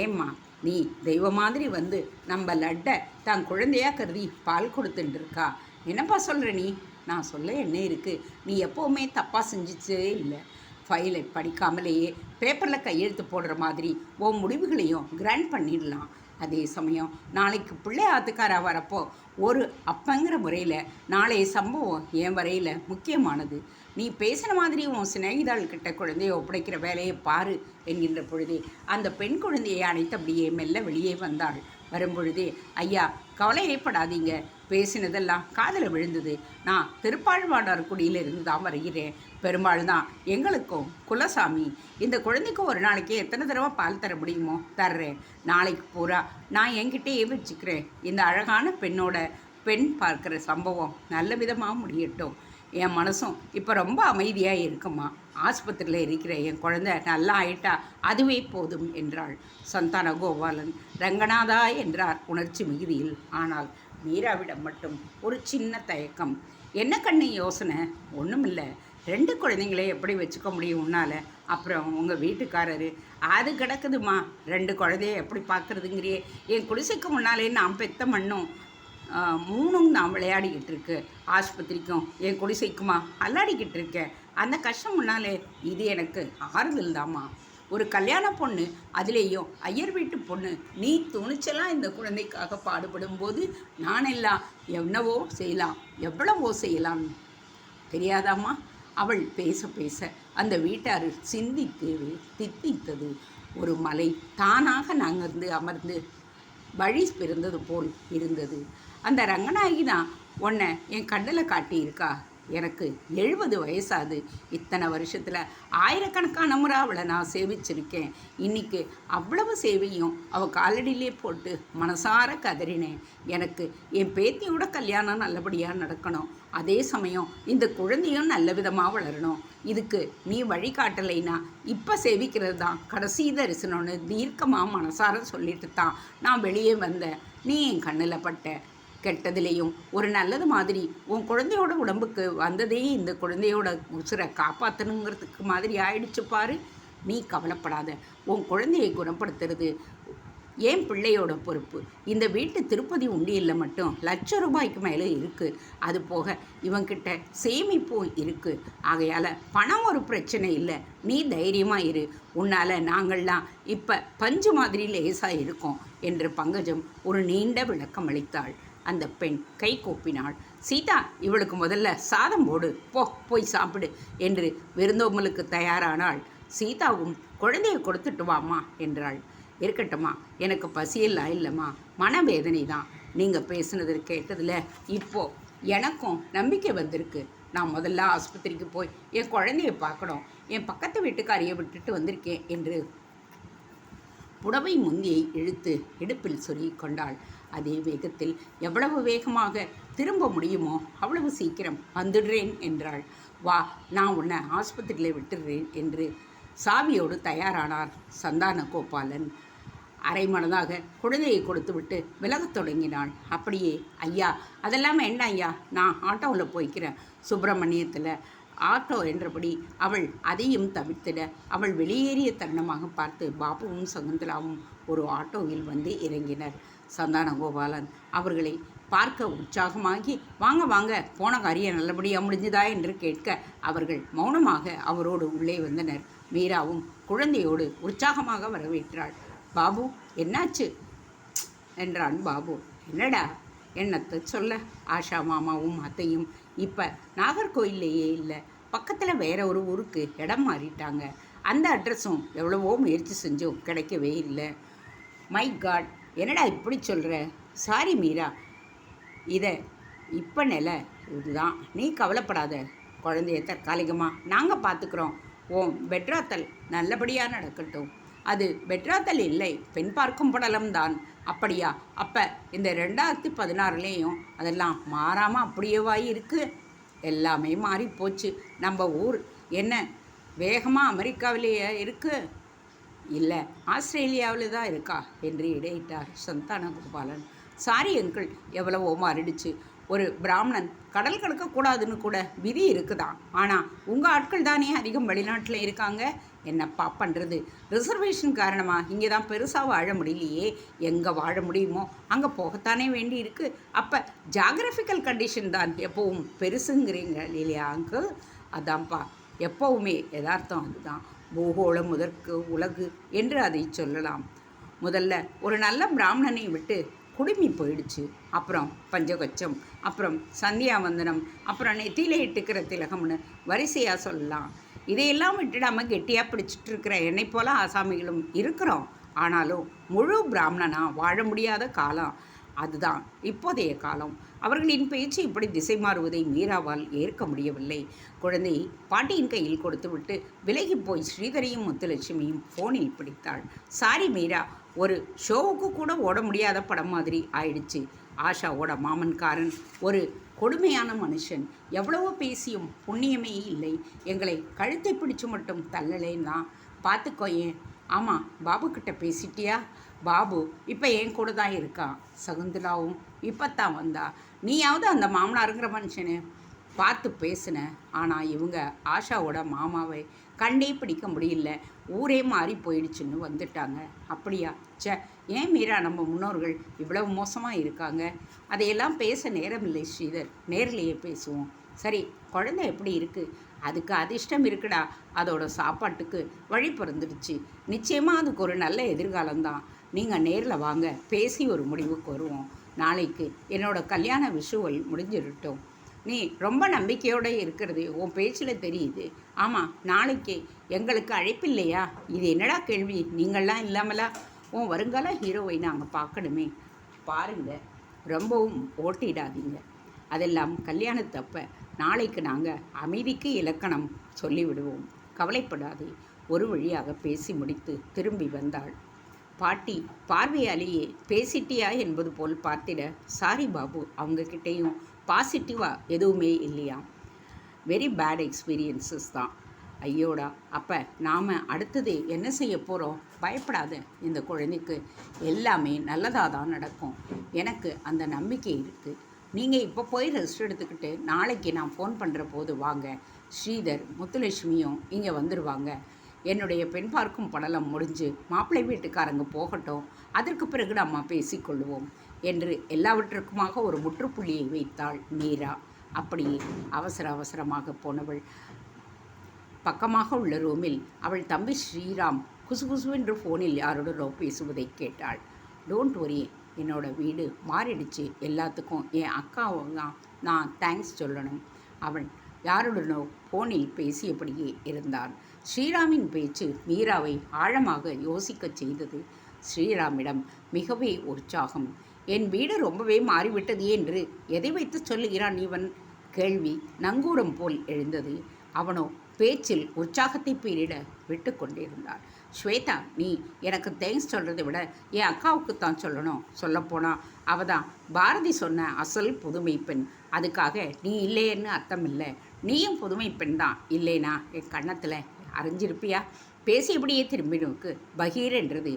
ஏம்மா, நீ தெய்வம் மாதிரி வந்து நம்ம லட்டை தான் குழந்தையாக கருதி பால் கொடுத்துட்டு இருக்கா. என்னப்பா சொல்கிற நீ? நான் சொல்ல என்ன இருக்குது? நீ எப்போவுமே தப்பாக செஞ்சிச்சே இல்லை. ஃபைலை படிக்காமலேயே பேப்பரில் கையெழுத்து போடுற மாதிரி உன் முடிவுகளையும் கிராண்ட் பண்ணிடலாம். அதே சமயம் நாளைக்கு பிள்ளை ஆத்துக்காராக வரப்போ ஒரு அப்பங்கிற முறையில் நாளைய சம்பவம் என் வரையில் முக்கியமானது. நீ பேசின மாதிரி உன் சிநேகிதாள்கிட்ட குழந்தையை ஒப்படைக்கிற வேலையை பாரு என்கின்ற பொழுதே அந்த பெண் குழந்தையை அணைத்தபடியே மெல்ல வெளியே வந்தாள். வரும்பொழுதே, ஐயா கவலையப்படாதீங்க, பேசினதெல்லாம் காதில் விழுந்தது. நான் திருப்பாழ்வாடார் குடியிலிருந்து தான் வருகிறேன். பெருமாள் தான் எங்களுக்கும் குலசாமி. இந்த குழந்தைக்கு ஒரு நாளைக்கு எத்தனை தடவை பால் தர முடியுமோ தர்றேன். நாளைக்கு பூரா நான் என்கிட்டயே வச்சுக்கிறேன். இந்த அழகான பெண் பார்க்குற சம்பவம் நல்ல விதமாக முடியட்டும். என் மனசும் இப்போ ரொம்ப அமைதியாக இருக்குமா. ஆஸ்பத்திரியில் இருக்கிற என் குழந்தை நல்லா ஆயிட்டா அதுவே போதும் என்றாள். சந்தான கோபாலன் ரங்கநாதா என்றார் உணர்ச்சி மிகுதியில். ஆனால் மீராவிடம் மட்டும் ஒரு சின்ன தயக்கம். என்ன கண்ணு யோசனை? ஒன்றுமில்லை, 2 குழந்தைங்களே எப்படி வச்சுக்க முடியும் உன்னால்? அப்புறம் உங்கள் வீட்டுக்காரரு அது கிடக்குதுமா, 2 குழந்தைய எப்படி பார்க்குறதுங்கிறியே? என் குடிசைக்கு முன்னாலே நான் பெத்த மண்ணும் 3ம் நான் விளையாடிக்கிட்டு இருக்கு. ஆஸ்பத்திரிக்கும் என் குடிசைக்குமா அல்லாடிக்கிட்டு இருக்கேன். அந்த கஷ்டம் முன்னாலே இது எனக்கு ஆறுதல் தாம்மா. ஒரு கல்யாண பொண்ணு, அதுலேயும் ஐயர் வீட்டு பொண்ணு, நீ துணிச்சலாக இந்த குழந்தைக்காக பாடுபடும் போது நானெல்லாம் என்னவோ செய்யலாம், எவ்வளவோ செய்யலாம் தெரியாதாம்மா. அவள் பேச பேச அந்த வீட்டார் சிந்தித்து தித்தித்தது. ஒரு மலை தானாக நகர்ந்து அமர்ந்து வழி பிறந்தது போல் இருந்தது. அந்த ரங்கநாயகி தான் உன்னை என் கண்ணில் காட்டியிருக்கா. எனக்கு 70 வயசாது. இத்தனை வருஷத்தில் ஆயிரக்கணக்கான முறை அவளை நான் சேவிச்சிருக்கேன். இன்றைக்கி அவ்வளவு சேவையும் அவள் காலடியிலே போட்டு மனசார கதறினேன். எனக்கு என் பேத்தியோட கல்யாணம் நல்லபடியாக நடக்கணும், அதே சமயம் இந்த குழந்தையும் நல்ல விதமாக வளரணும். இதுக்கு நீ வழிகாட்டலைன்னா இப்போ சேவிக்கிறது தான் கடைசி தரிசனம்னு தீர்க்கமாக மனசார சொல்லிட்டு தான் நான் வெளியே வந்தேன். நீ என் கண்ணில் பட்ட. கெட்டதுலேயும் ஒரு நல்லது மாதிரி உன் குழந்தையோட உடம்புக்கு வந்ததே இந்த குழந்தையோட உசுரை காப்பாற்றணுங்கிறதுக்கு மாதிரி ஆயிடுச்சு பாரு. நீ கவலைப்படாத. உன் குழந்தையை குணப்படுத்துறது ஏன் பிள்ளையோட பொறுப்பு. இந்த வீட்டு திருப்பதி உண்டியலில் மட்டும் ₹1,00,000 மேலே இருக்குது. அது போக இவங்கிட்ட சேமிப்பும் இருக்குது. ஆகையால் பணம் ஒரு பிரச்சனை இல்லை. நீ தைரியமாக இரு. உன்னால் நாங்கள்லாம் இப்போ பஞ்சு மாதிரி லேசாக இருக்கோம் என்று பங்கஜம் ஒரு நீண்ட விளக்கம் அளித்தாள். அந்த பெண் கை கூப்பினாள். சீதா, இவளுக்கு முதல்ல சாதம் போடு, போய் சாப்பிடு என்று விருந்தோம்பலுக்கு தயாரானாள். சீதாவும் குழந்தையை கொடுத்துட்டு வாமா என்றாள். இருக்கட்டும்மா, எனக்கு பசியெல்லாம் இல்லைம்மா, மனவேதனை தான். நீங்கள் பேசுனது கேட்டதில் இப்போது எனக்கும் நம்பிக்கை வந்திருக்கு. நான் முதல்ல ஆஸ்பத்திரிக்கு போய் என் குழந்தையை பார்க்கணும். என் பக்கத்து வீட்டுக்காரியை விட்டுட்டு வந்திருக்கேன் என்று புடவை முந்தியை இழுத்து இடுப்பில் சொருகி கொண்டாள். அதே வேகத்தில் எவ்வளவு வேகமாக திரும்ப முடியுமோ அவ்வளவு சீக்கிரம் வந்துடுறேன் என்றாள். வா, நான் உன்னை ஆஸ்பத்திரியில் விட்டுடுறேன் என்று சாவியோடு தயாரானார் சந்தான கோபாலன். அரை மனதாக குழந்தையை கொடுத்துவிட்டு விலகத் தொடங்கினாள். அப்படியே, ஐயா அதெல்லாம் வேண்டாம் ஐயா, நான் ஆட்டோவில் போய்க்கிறேன். சுப்பிரமணியத்தில் ஆட்டோ என்றபடி அவள் அதையும் தவிர்த்திட அவள் வெளியேறிய தருணமாக பார்த்து பாபுவும் சகுந்தலாவும் ஒரு ஆட்டோவில் வந்து இறங்கினர். சந்தான கோபாலன் அவர்களை பார்க்க உற்சாகமாகி, வாங்க வாங்க, போன காரியம் நல்லபடியாக முடிஞ்சுதா என்று கேட்க அவர்கள் மௌனமாக அவரோடு உள்ளே வந்தனர். மீராவும் குழந்தையோடு உற்சாகமாக வரவேற்றாள். பாபு, என்னாச்சு என்றான் பாபு. என்னடா, என்னத்தை சொல்ல, ஆஷா மாமாவும் அத்தையும் இப்போ நாகர்கோயிலேயே இல்லை, பக்கத்தில் வேற ஒரு ஊருக்கு இடம் மாறிட்டாங்க. அந்த அட்ரஸும் எவ்வளவோ முயற்சி செஞ்சோம், கிடைக்கவே இல்லை. மை காட், என்னடா இப்படி சொல்கிற? சாரி மீரா, இதை இப்போ நிலை இதுதான். நீ கவலைப்படாத, குழந்தைய தற்காலிகமாக நாங்கள் பார்த்துக்குறோம். ஓம் பெட்ராத்தல் நல்லபடியாக நடக்கட்டும். அது பெட்ராத்தல் இல்லை, பெண் பார்க்கும் படலம்தான். அப்படியா? அப்போ இந்த 2016லேயும் அதெல்லாம் மாறாமல் அப்படியேவாய் இருக்குது? எல்லாமே மாறி போச்சு. நம்ம ஊர் என்ன வேகமாக அமெரிக்காவிலேயே இருக்குது? இல்லை, ஆஸ்திரேலியாவில் தான் இருக்கா என்று இடையிட்டார் சந்தான கோபாலன். சாரி அங்கிள், எவ்வளவோ மாறிடுச்சு. ஒரு பிராமணன் கடல் கடக்கக்கூடாதுன்னு கூட விதி இருக்குதான். ஆனால் உங்கள் ஆட்கள் தானே அதிகம் வெளிநாட்டில் இருக்காங்க. என்னப்பா பண்ணுறது, ரிசர்வேஷன் காரணமாக இங்கே தான் பெருசாக வாழ முடியலையே. எங்கே வாழ முடியுமோ அங்கே போகத்தானே வேண்டி இருக்குது. அப்போ ஜாகிரபிக்கல் கண்டிஷன் தான் எப்போவும் பெருசுங்கிறீங்க இல்லையா அங்கிள்? அதான்ப்பா, எப்போவுமே யதார்த்தம் அதுதான். பூகோளம் முதற்கு உலகு என்று அதை சொல்லலாம். முதல்ல ஒரு நல்ல பிராமணனை விட்டு குடுமி போயிடுச்சு, அப்புறம் பஞ்சகச்சம், அப்புறம் சந்தியாவந்தனம், அப்புறம் நெத்தியில இட்டுக்கிற திலகம்னு வரிசையாக சொல்லலாம். இதையெல்லாம் விட்டுடாமல் கெட்டியாக பிடிச்சிட்டு இருக்கிற என்னை போல ஆசாமிகளும் இருக்கிறோம். ஆனாலும் முழு பிராமணனாக வாழ முடியாத காலம் அதுதான் இப்போதைய காலம். அவர்களின் பேச்சு இப்படி திசை மாறுவதை மீராவால் ஏற்க முடியவில்லை. குழந்தையை பாட்டியின் கையில் கொடுத்துவிட்டு விலகி போய் ஸ்ரீதரையும் முத்துலட்சுமியும் ஃபோனில் பிடித்தாள். சாரி மீரா, ஒரு ஷோவுக்கு கூட ஓட முடியாத படம் மாதிரி ஆயிடுச்சு. ஆஷாவோட மாமன்காரன் ஒரு கொடுமையான மனுஷன். எவ்வளவோ பேசியும் புண்ணியமே இல்லை. எங்களை கழுத்தை பிடிச்சு மட்டும் தள்ளலேன்னா பார்த்துக்கோயேன். ஆமாம், பாபுக்கிட்ட பேசிட்டியா? பாபு இப்போ என் கூட தான் இருக்கான். சகுந்தலாவும் இப்போ தான் வந்தா. நீயாவது அந்த மாமனாருங்கிற மனுஷனு பார்த்து பேசின. ஆனால் இவங்க ஆஷாவோட மாமாவை கண்டே பிடிக்க முடியல, ஊரே மாறி போயிடுச்சுன்னு வந்துட்டாங்க. அப்படியா? ஏன் மீரா, நம்ம முன்னோர்கள் இவ்வளவு மோசமாக இருக்காங்க? அதையெல்லாம் பேச நேரம் இல்லை ஸ்ரீதர், நேரிலேயே பேசுவோம். சரி, குழந்தை எப்படி இருக்குது? அதுக்கு அதிர்ஷ்டம் இருக்குடா. அதோட சாப்பாட்டுக்கு வழி பிறந்துடுச்சு. நிச்சயமாக அதுக்கு ஒரு நல்ல எதிர்காலம்தான். நீங்கள் நேரில் வாங்க, பேசி ஒரு முடிவுக்கு வருவோம். நாளைக்கு என்னோட கல்யாண விஷுவல் முடிஞ்சிருட்டும். நீ ரொம்ப நம்பிக்கையோடு இருக்கிறது உன் பேச்சில் தெரியுது. ஆமாம், நாளைக்கு எங்களுக்கு அழைப்பில்லையா? இது என்னடா கேள்வி? நீங்கள்லாம் இல்லாமலா உன் வருங்கால ஹீரோவை நாங்கள் பார்க்கணுமே. பாருங்க, ரொம்பவும் ஓட்டிடாதீங்க. அதெல்லாம் கல்யாணத்தப்ப. நாளைக்கு நாங்கள் அமைதிக்கு இலக்கணம் சொல்லிவிடுவோம். கவலைப்படாதே. ஒரு வழியாக பேசி முடித்து திரும்பி வந்தாள். பாட்டி பார்வையாலேயே பேசிட்டியா என்பது போல் பார்த்திட, சாரி பாபு, அவங்கக்கிட்டேயும் பாசிட்டிவாக எதுவுமே இல்லையாம். வெரி பேட் எக்ஸ்பீரியன்ஸஸ் தான். ஐயோடா, அப்போ நாம் அடுத்தது என்ன செய்ய போகிறோம்? பயப்படாத, இந்த குழந்தைக்கு எல்லாமே நல்லதாக தான் நடக்கும். எனக்கு அந்த நம்பிக்கை இருக்குது. நீங்கள் இப்போ போய் ரெஸ்ட் எடுத்துக்கிட்டு நாளைக்கு நான் ஃபோன் பண்ணுற போது வாங்க. ஸ்ரீதர் முத்துலட்சுமியும் இங்கே வந்துடுவாங்க. என்னுடைய பெண் பார்க்கும் படலம் முடிஞ்சு மாப்பிள்ளை வீட்டுக்காரங்க போகட்டும், அதற்கு பிறகு நம்ம பேசிக்கொள்வோம் என்று எல்லாவற்றுக்குமாக ஒரு முற்றுப்புள்ளியை வைத்தாள் மீரா. அப்படியே அவசர அவசரமாக போனவள் பக்கமாக உள்ள ரூமில் அவள் தம்பி ஸ்ரீராம் குசுகுசுவென்று ஃபோனில் யாருடனோ பேசுவதை கேட்டாள். டோன்ட் வரி, என்னோட வீடு மாறிடுச்சு. எல்லாத்துக்கும் என் அக்காவும் நான் தேங்க்ஸ் சொல்லணும். அவன் யாருடனோ ஃபோனில் பேசியபடியே இருந்தான். ஸ்ரீராமின் பேச்சு மீராவை ஆழமாக யோசிக்கச் செய்தது. ஸ்ரீராமிடம் மிகவே உற்சாகம். என் வீடு ரொம்பவே மாறிவிட்டது என்று எதை வைத்து சொல்லுகிறான் இவன்? கேள்வி நங்கூரம் போல் எழுந்தது. அவனோ பேச்சில் உற்சாகத்தை பீரிட விட்டு கொண்டிருந்தார். ஸ்வேதா, நீ எனக்கு தேங்க்ஸ் சொல்கிறதை விட என் அக்காவுக்குத்தான் சொல்லணும். சொல்லப்போனால் அவள் தான் பாரதி சொன்ன அசல் புதுமை பெண். அதுக்காக நீ இல்லைன்னு அர்த்தம் இல்லை. நீயும் புதுமை பெண் தான். இல்லைனா என் கன்னத்தில் அறிஞ்சிருப்பியா? பேசியபடியே திரும்பி நோக்கு, பகீர் என்றது.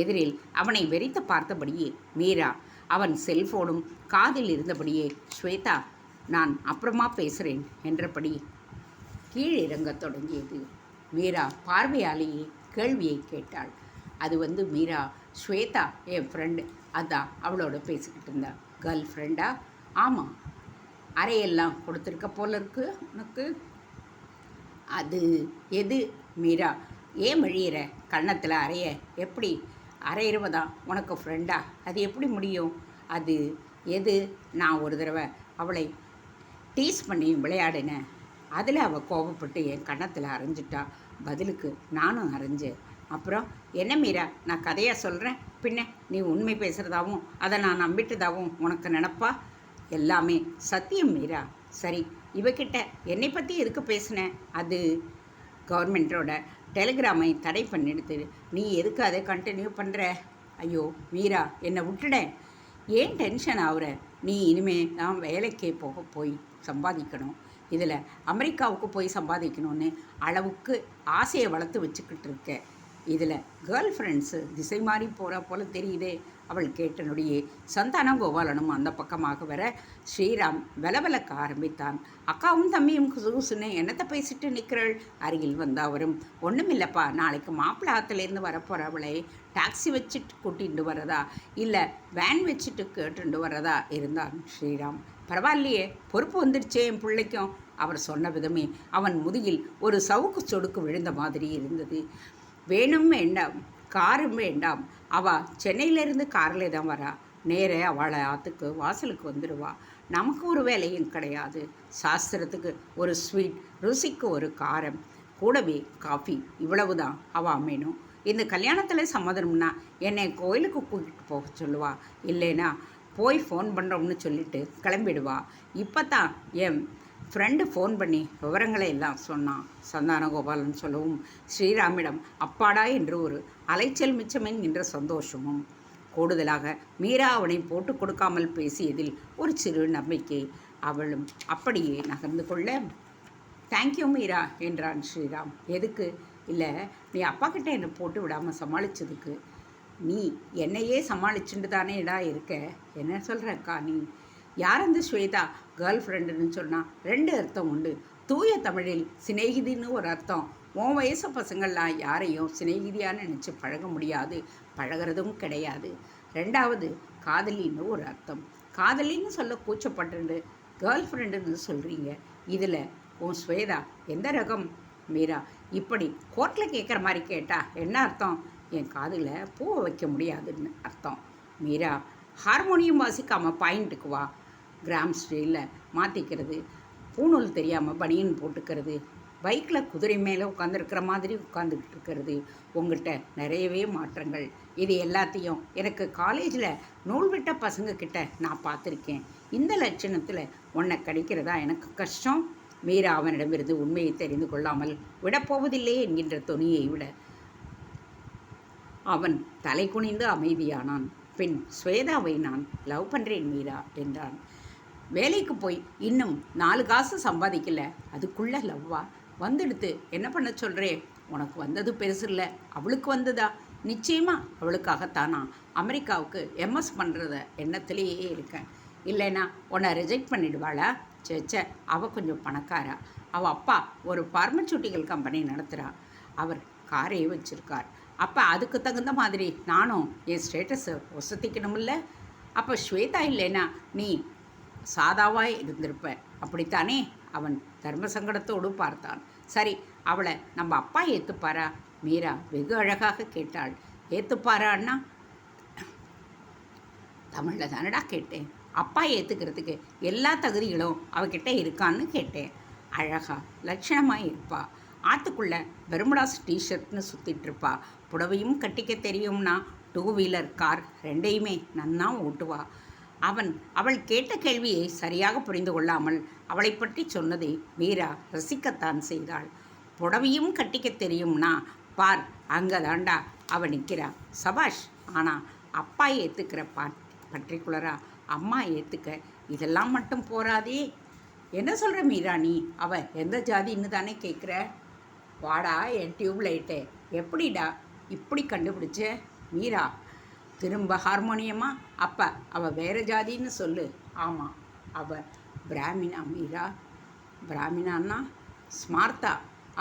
எதிரில் அவனை வெறித்து பார்த்தபடியே மீரா, அவன் செல்போனும் காதில் இருந்தபடியே, ஸ்வேதா, நான் அப்புறமா பேசுகிறேன் என்றபடி கீழிறங்கத் தொடங்கியது. மீரா பார்வையாலேயே கேள்வியை கேட்டாள். அது மீரா, ஸ்வேதா என் ஃப்ரெண்டு, அதான் அவளோட பேசிக்கிட்டு இருந்தா. கேர்ள் ஃப்ரெண்டா? ஆமாம். அறையெல்லாம் கொடுத்துருக்க போல இருக்கு உனக்கு. அது எது மீரா? ஏன் வழியிற? கன்னத்தில் அறைய எப்படி? அரையிறவதா உனக்கு ஃப்ரெண்டா? அது எப்படி முடியும்? அது எது? நான் ஒரு தடவை அவளை டீஸ் பண்ணி விளையாடினேன். அதில் அவள் கோபப்பட்டு என் கன்னத்தில் அரைஞ்சிட்டா. பதிலுக்கு நானும் அரைஞ்சேன். அப்புறம் என்ன மீரா, நான் கதையாக சொல்கிறேன், பின்ன நீ உண்மை பேசுகிறதாவும் அதை நான் நம்பிட்டதாகவும் உனக்கு நினப்பா? எல்லாமே சத்தியம் மீரா. சரி, இவகிட்ட என்னை பற்றி எதுக்கு பேசினேன்? அது கவர்மெண்ட்டோட டெலிகிராமை தடை பண்ணிடுது. நீ எதுக்கு அதை கண்டினியூ பண்ணுற? ஐயோ மீரா, என்னை விட்டுடேன். ஏன் டென்ஷன் ஆகுற? நீ இனிமேல் தான் வேலைக்கே போய் சம்பாதிக்கணும். இதில் அமெரிக்காவுக்கு போய் சம்பாதிக்கணும்னு அளவுக்கு ஆசையை வளர்த்து வச்சுக்கிட்டு இருக்க. இதில் கேர்ள் ஃப்ரெண்ட்ஸு திசை மாறி போகிற போல தெரியுதே. அவள் கேட்டனுடைய சந்தான கோபாலனும் அந்த பக்கமாக வர ஸ்ரீராம் வெலவெலக்க ஆரம்பித்தான். அக்காவும் தம்பியும் குசுகுசுன்னு என்னத்தை பேசிட்டு நிற்கிறாள்? அருகில் வந்த அவரும், ஒன்றும் இல்லைப்பா, நாளைக்கு மாப்பிள்ளை ஆற்றுலேருந்து வரப்போகிற அவளை டாக்ஸி வச்சுட்டு கூட்டிகிட்டு வரதா இல்லை வேன் வச்சுட்டு கேட்டுட்டு வரதா இருந்தான் ஸ்ரீராம். பரவாயில்லையே, பொறுப்பு வந்துடுச்சே என் பிள்ளைக்கும். அவர் சொன்ன விதமே அவன் முதுகில் ஒரு சவுக்கு சொடுக்கு விழுந்த மாதிரி இருந்தது. வேணும் வேண்டாம், காரும் வேண்டாம். அவள் சென்னையிலேருந்து காரில் தான் வரா. நேரே அவளை ஆற்றுக்கு வாசலுக்கு வந்துடுவா. நமக்கு ஒரு வேலையும் கிடையாது. சாஸ்திரத்துக்கு ஒரு ஸ்வீட், ருசிக்கு ஒரு காரம், கூடவே காஃபி, இவ்வளவு தான் அவள் மெனு. இந்த கல்யாணத்தில் சம்மதம்னா என்னை கோயிலுக்கு கூட்டிகிட்டு போக சொல்லுவா. இல்லைன்னா போய் ஃபோன் பண்ணுறோம்னு சொல்லிட்டு கிளம்பிடுவா. இப்போ தான் என் ஃப்ரெண்டு ஃபோன் பண்ணி விவரங்களை எல்லாம் சொன்னான். சந்தானகோபாலன் சொல்லவும் ஸ்ரீராமிடம் அப்பாடா என்று ஒரு அலைச்சல் மிச்சம் என்கின்ற சந்தோஷமும், கூடுதலாக மீரா அவனை போட்டு கொடுக்காமல் பேசியதில் ஒரு சிறு நம்பிக்கை. அவளும் அப்படியே நகர்ந்து கொள்ள, தேங்க்யூ மீரா என்றான் ஸ்ரீராம். எதுக்கு? இல்லை, நீ அப்பா கிட்டே என்னை போட்டு விடாமல் சமாளித்ததுக்கு. நீ என்னையே சமாளிச்சுட்டு தானேடா இருக்க. என்ன சொல்கிறக்கா நீ? யார் அந்த ஸ்வேதா? கேர்ள் ஃப்ரெண்டுன்னு சொன்னால் 2 அர்த்தம் உண்டு. தூய தமிழில் சிநேகிதின்னு ஒரு அர்த்தம். உன் வயசு பசங்கள்லாம் யாரையும் சிநேகிதியான்னு நினச்சி பழக முடியாது, பழகிறதும் கிடையாது. 2வது காதலின்னு ஒரு அர்த்தம். காதலின்னு சொல்ல கூச்சப்பட்டு கேர்ள் ஃப்ரெண்டுன்னு சொல்கிறீங்க. இதில் உன் ஸ்வேதா எந்த ரகம்? மீரா, இப்படி கோர்ட்டில் கேட்குற மாதிரி கேட்டா என்ன அர்த்தம்? என் காதில் பூவை வைக்க முடியாதுன்னு அர்த்தம். மீரா, ஹார்மோனியம் வாசிக்காமல் பாயிண்ட்டுக்கு வா. கிராம் ஸ்டைலில் மாற்றிக்கிறது, பூணூல் தெரியாமல் பனியன் போட்டுக்கிறது, பைக்கில் குதிரை மேலே உட்காந்துருக்கிற மாதிரி உட்காந்துக்கிட்டு இருக்கிறது, உங்கள்கிட்ட நிறையவே மாற்றங்கள். இது எல்லாத்தையும் எனக்கு காலேஜில் நூல் விட்ட பசங்கக்கிட்ட நான் பார்த்துருக்கேன். இந்த லட்சணத்தில் உன்னை கிடைக்கிறதா எனக்கு கஷ்டம். மீரா அவனிடமிருந்து உண்மையை தெரிந்து கொள்ளாமல் விடப்போவதில்லை என்கின்ற தொனியை விட அவன் தலை குனிந்து அமைதியானான். பின் ஸ்வேதாவை நான் லவ் பண்ணுறேன் மீரா என்றான். வேலைக்கு போய் இன்னும் 4 காசு சம்பாதிக்கல, அதுக்குள்ளே லவ்வா? வந்துடுத்து என்ன பண்ண சொல்கிறேன்? உனக்கு வந்தது பெருசு இல்லை, அவளுக்கு வந்ததா? நிச்சயமாக அவளுக்காகத்தானா அமெரிக்காவுக்கு எம்எஸ் பண்ணுறத எண்ணத்திலேயே இருக்கேன். இல்லைன்னா உன்னை ரிஜெக்ட் பண்ணிடுவாளா? சேச்சே, அவள் கொஞ்சம் பணக்காரா. அவள் அப்பா ஒரு பார்மசூட்டிக்கல் கம்பெனி நடத்துகிறா. அவர் காரே வச்சுருக்கார். அப்போ அதுக்கு தகுந்த மாதிரி நானும் என் ஸ்டேட்டஸை வசதிக்கணுமில்ல. அப்போ ஸ்வேதா இல்லைன்னா நீ சாதாவாய் இருந்திருப்ப, அப்படித்தானே? அவன் தர்ம சங்கடத்தோடு பார்த்தான். சரி, அவளை நம்ம அப்பா ஏற்றுப்பாரா? மீரா வெகு அழகாக கேட்டாள். ஏற்றுப்பாரா அண்ணா? தமிழில் தானடா கேட்டேன். அப்பா ஏற்றுக்கிறதுக்கு எல்லா தகுதிகளும் அவகிட்ட இருக்கான்னு கேட்டேன். அழகா லட்சணமாக இருப்பா. ஆற்றுக்குள்ளே பெர்முடாஸ் டிஷர்ட்னு சுற்றிட்டுருப்பா. புடவையும் கட்டிக்க தெரியும்னா 2 வீலர் கார் ரெண்டையுமே நன்னா ஓட்டுவா. அவள் கேட்ட கேள்வியை சரியாக புரிந்து கொள்ளாமல் அவளை பற்றி சொன்னதை மீரா ரசிக்கத்தான் செய்தாள். புடவையும் கட்டிக்க தெரியும்னா பார், அங்கே தாண்டா அவள் நிற்கிறா. சபாஷ். ஆனால் அப்பா ஏற்றுக்கிற பர்டிகுலராக அம்மா ஏற்றுக்க இதெல்லாம் மட்டும் போராதே. என்ன சொல்கிற மீரா நீ? அவள் எந்த ஜாதின்னு தானே கேட்குற? வாடா என் டியூப்லைட்டே, எப்படிடா இப்படி கண்டுபிடிச்ச? மீரா திரும்ப ஹார்மோனியமா? அப்போ அவள் வேறு ஜாதின்னு சொல்லு. ஆமாம், அவள் பிராமினா. மீரா, பிராமினான்னா ஸ்மார்த்தா.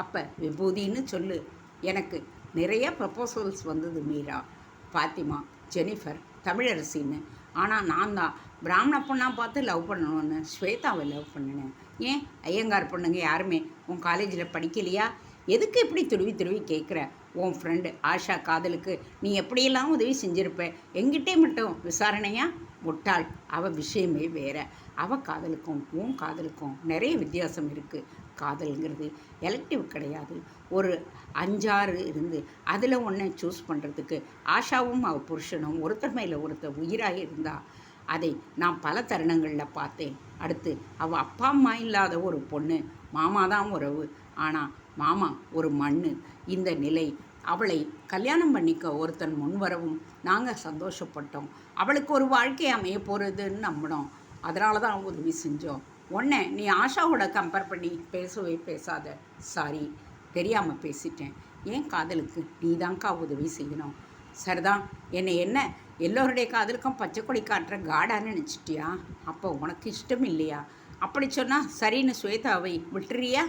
அப்போ விபூதின்னு சொல்லு. எனக்கு நிறைய ப்ரப்போசல்ஸ் வந்தது மீரா. பாத்திமா, ஜெனிஃபர், தமிழரசின்னு. ஆனால் நான் தான் பிராமண பொண்ணாக பார்த்து லவ் பண்ணணும்னு ஸ்வேதாவை லவ் பண்ணினேன். ஏன் ஐயங்கார் பொண்ணுங்க யாருமே உன் காலேஜில் படிக்கலையா? எதுக்கு இப்படி துருவி கேட்குற? உன் ஃப்ரெண்டு ஆஷா காதலுக்கு நீ எப்படியெல்லாம் உதவி செஞ்சுருப்ப, எங்கிட்டே மட்டும் விசாரணையா? முட்டாள், அவள் விஷயமே வேற. அவள் காதலுக்கும் உன் காதலுக்கும் நிறைய வித்தியாசம் இருக்குது. காதல்ங்கிறது எலக்டிவ் கிடையாது. ஒரு 5-6 இருந்து அதில் ஒன்றை சூஸ் பண்ணுறதுக்கு ஆஷாவும் அவள் புருஷனும் ஒருத்தர் மேலே ஒருத்தர் உயிராக இருந்தா. அதை நான் பல தருணங்களில் பார்த்தேன். அடுத்து அவள் அப்பா அம்மா இல்லாத ஒரு பொண்ணு, மாமா தான் உறவு, ஆனால் மாமா ஒரு மண். இந்த நிலை. அவளை கல்யாணம் பண்ணிக்க ஒருத்தன் முன்வரவும் நாங்கள் சந்தோஷப்பட்டோம். அவளுக்கு ஒரு வாழ்க்கை அமைய போகிறதுன்னு நம்பினோம். அதனால தான் உதவி செஞ்சோம். உன்னை நீ ஆஷாவோட கம்பேர் பண்ணி பேசவே பேசாத. சாரி, தெரியாமல் பேசிட்டேன். ஏன் காதலுக்கு நீ தான்க்கா உதவி செய்யணும். சரிதான், என்ன எல்லோருடைய காதலுக்கும் பச்சை கொடி காட்டுற காடான்னு நினச்சிட்டியா? அப்போ உனக்கு இஷ்டம் இல்லையா? அப்படி சொன்னால் சரின்னு ஸ்வேதாவை விட்டுறியா?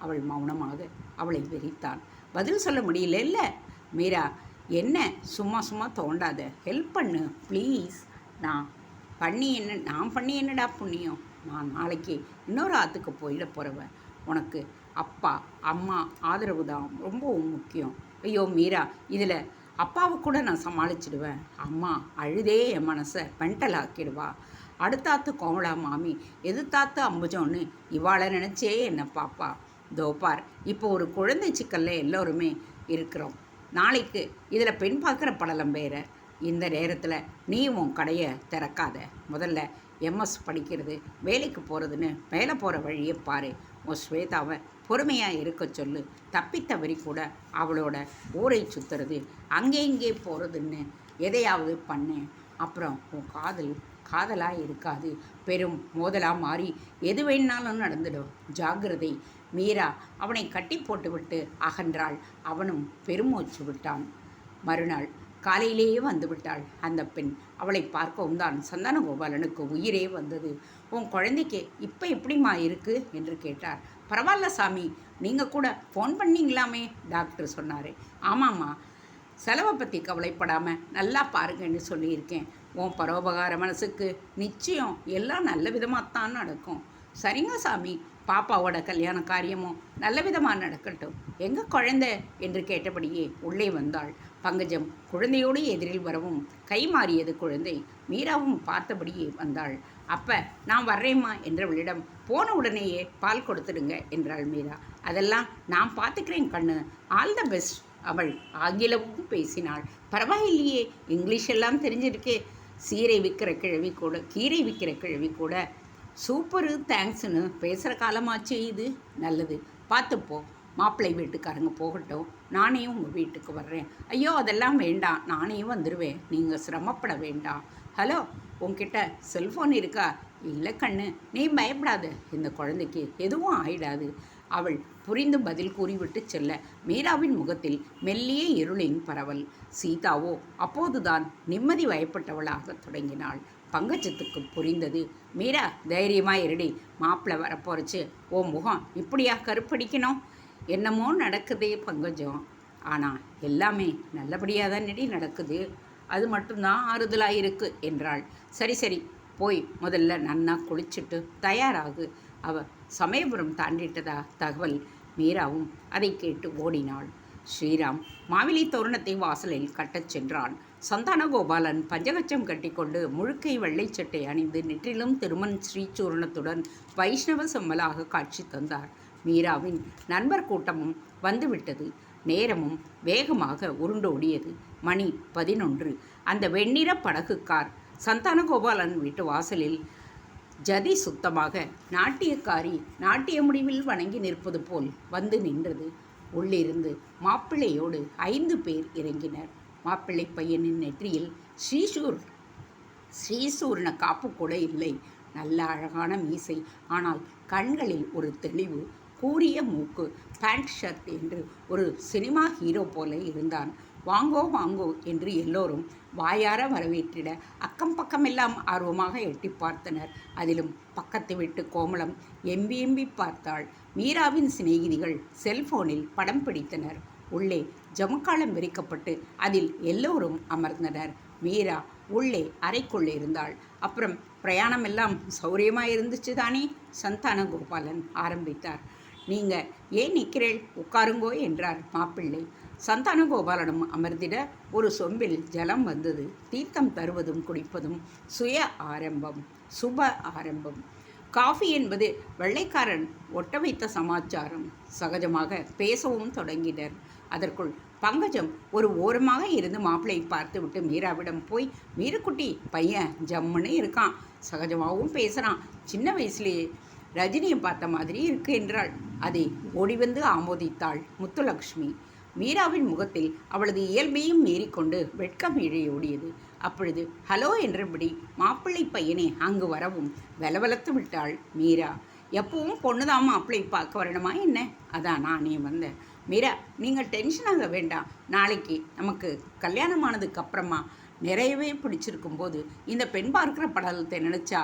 அவள் மௌனமாக அவளை வெறித்தான். பதில் சொல்ல முடியல. இல்லை மீரா, என்ன சும்மா தோண்டாத, ஹெல்ப் பண்ணு ப்ளீஸ். நான் பண்ணி என்னடா புண்ணியம்? நான் நாளைக்கு இன்னொரு ஆற்றுக்கு போயிட போகிறவன். உனக்கு அப்பா அம்மா ஆதரவு தான் ரொம்பவும் முக்கியம். ஐயோ மீரா, இதில் அப்பாவை கூட நான் சமாளிச்சிடுவேன். அம்மா அழுதே என் மனசை பென்டல் ஆக்கிடுவா. அடுத்தாத்து கோமலா மாமி, எதிர்த்தாத்து அம்புஜோன்னு இவாளை நினச்சே என்னை பாப்பா. தோப்பார், இப்போ ஒரு குழந்தை சிக்கலில் எல்லோருமே இருக்கிறோம். நாளைக்கு இதில் பெண் பார்க்குற படலம் வேறு. இந்த நேரத்தில் நீ உன் கடையை திறக்காத. முதல்ல எம்எஸ் படிக்கிறது, வேலைக்கு போகிறதுன்னு மேலே போகிற வழியை பாரு. உன் ஸ்வேதாவை பொறுமையாக இருக்க சொல்லு. தப்பித்தவரி கூட அவளோட ஊரை சுற்றுறது, அங்கே இங்கே போகிறதுன்னு எதையாவது பண்ணேன். அப்புறம் உன் காதலாக இருக்காது, பெரும் மோதலாக மாறி எது வேணாலும் நடந்துடும். ஜாகிரதை. மீரா அவனை கட்டி போட்டுவிட்டு அகன்றாள். அவனும் பெருமூச்சு விட்டான். மறுநாள் காலையிலேயே வந்து விட்டாள் அந்த பெண். அவளை பார்க்கவும் தான் சந்தானகோபாலனுக்கு உயிரே வந்தது. உன் குழந்தைக்கு இப்போ எப்படிம்மா இருக்குது என்று கேட்டார். பரவாயில்ல சாமி, நீங்கள் கூட ஃபோன் பண்ணிங்களாமே, டாக்டர் சொன்னார். ஆமாம்மா, செலவை பற்றி கவலைப்படாமல் நல்லா பாருங்கன்னு சொல்லியிருக்கேன். உன் பரோபகார மனசுக்கு நிச்சயம் எல்லாம் நல்ல விதமாகத்தான் நடக்கும். சரிங்க சாமி, பாப்பாவோட கல்யாண காரியமும் நல்ல விதமாக நடக்கட்டும். எங்க குழந்தை என்று கேட்டபடியே உள்ளே வந்தாள். பங்கஜம் குழந்தையோடு எதிரில் வரவும் கை மாறியது குழந்தை. மீராவும் பார்த்தபடியே வந்தாள். அப்ப நான் வர்றேம்மா என்றவளிடம் போன உடனேயே பால் கொடுத்துடுங்க என்றாள் மீரா. அதெல்லாம் நான் பார்த்துக்கிறேன் கண்ணு, ஆல் த பெஸ்ட். அவள் ஆங்கிலமும் பேசினாள். பரவாயில்லையே, இங்கிலீஷ் எல்லாம் தெரிஞ்சிருக்கே. கீரை விற்கிற கிழவி கூட சூப்பரு தேங்க்ஸ்னு பேசுகிற காலமாச்சு இது. நல்லது, பார்த்துப்போ. மாப்பிள்ளை வீட்டுக்காரங்க போகட்டும், நானே உங்கள் வீட்டுக்கு வர்றேன். ஐயோ அதெல்லாம் வேண்டாம், நானே வந்துடுவேன், நீங்கள் சிரமப்பட வேண்டாம். ஹலோ, உன்கிட்ட செல்ஃபோன் இருக்கா? இல்லை கண்ணு, நீ பயப்படாத, இந்த குழந்தைக்கு எதுவும் ஆயிடாது. அவள் புரிந்து பதில் கூறிவிட்டு செல்ல மீராவின் முகத்தில் மெல்லிய இருளின் பரவல். சீதாவோ அப்போதுதான் நிம்மதி வயப்பட்டவளாக தொடங்கினாள். பங்கஜத்துக்கு புரிந்தது. மீரா, தைரியமாக இருடி, மாப்பிள்ளை வரப்போறச்சு. ஓ முகம் இப்படியா கருப்படிக்கணும்? என்னமோ நடக்குதே பங்கஜம், ஆனால் எல்லாமே நல்லபடியாக தான் நடக்குது. அது மட்டும்தான் ஆறுதலாக இருக்கு என்றாள். சரி சரி, போய் முதல்ல நன்னா குளிச்சுட்டு தயாராகு. அவ சமயபுரம் தாண்டிட்டதா தகவல். மீராவும் அதை கேட்டு ஓடினாள். ஸ்ரீராம் மாவிலி தோரணத்தை வாசலில் கட்டச் சென்றான். சந்தானகோபாலன் பஞ்சகச்சம் கட்டிக்கொண்டு முழுக்கை வெள்ளைச்சட்டை அணிந்து நெற்றிலும் திருமண் ஸ்ரீசூர்ணத்துடன் வைஷ்ணவ செம்மலாக காட்சி தந்தார். மீராவின் நண்பர் கூட்டமும் வந்துவிட்டது. நேரமும் வேகமாக உருண்டோடியது. மணி 11. அந்த வெண்ணிற படகுக்கார் சந்தானகோபாலன் வீட்டு வாசலில் ஜதி சுத்தமாக நாட்டியக்காரி நாட்டிய முடிவில் வணங்கி நிற்பது போல் வந்து நின்றது. உள்ளிருந்து மாப்பிள்ளையோடு 5 பேர் இறங்கினர். மாப்பிள்ளை பையனின் நெற்றியில் ஸ்ரீசூர்ண காப்பு கூட இல்லை. நல்ல அழகான மீசை, ஆனால் கண்களில் ஒரு தெளிவு. கூரிய மூக்கு, பேண்ட் ஷர்ட் என்று ஒரு சினிமா ஹீரோ போல இருந்தான். வாங்கோ வாங்கோ என்று எல்லோரும் வாயார வரவேற்றிட அக்கம் பக்கமெல்லாம் ஆர்வமாக எட்டி பார்த்தனர். அதிலும் பக்கத்து வீட்டு கோமளம் எம்பி பார்த்தாள். மீராவின் சிநேகிதிகள் செல்போனில் படம் பிடித்தனர். உள்ளே ஜமுக்காலம் விரிக்கப்பட்டு அதில் எல்லோரும் அமர்ந்தனர். மீரா உள்ளே அறைக்குள்ளே இருந்தாள். அப்புறம் பிரயாணம் எல்லாம் சௌரியமாக இருந்துச்சு தானே? சந்தானகோபாலன் ஆரம்பித்தார். நீங்கள் ஏன் நிற்கிறேள், உட்காருங்கோ என்றார் மாப்பிள்ளை. சந்தானகோபாலனும் அமர்ந்திட ஒரு சொம்பில் ஜலம் வந்தது. தீர்த்தம் தருவதும் குடிப்பதும் சுப ஆரம்பம். காஃபி என்பது வெள்ளைக்காரன் ஒட்ட வைத்த சமாச்சாரம். சகஜமாக பேசவும் தொடங்கினர். அதற்குள் பங்கஜம் ஒரு ஓரமாக இருந்து மாப்பிள்ளையை பார்த்துவிட்டு மீராவிடம் போய், மீருக்குட்டி பையன் ஜம்முன்னு இருக்கான், சகஜமாகவும் பேசுகிறான், சின்ன வயசுலேயே ரஜினியை பார்த்த மாதிரி இருக்கு என்றாள். அதை ஓடி வந்து ஆமோதித்தாள் முத்துலக்ஷ்மி. மீராவின் முகத்தில் அவளது இயல்பையும் மீறிக்கொண்டு வெட்கம் இழையோடியது. அப்பொழுது ஹலோ என்றபடி மாப்பிள்ளை பையனை அங்கு வரவும் வெலவெலத்து விட்டாள் மீரா. எப்பவும் பொண்ணுதான் மாப்பிள்ளை பார்க்க வரணுமா என்ன? அதான் நானே வந்தேன். மீரா, நீங்கள் டென்ஷன் ஆக வேண்டாம். நாளைக்கு நமக்கு கல்யாணமானதுக்கு அப்புறமா நிறையவே பிடிச்சிருக்கும் போது இந்த பெண் பார்க்குற படலத்தை நினச்சா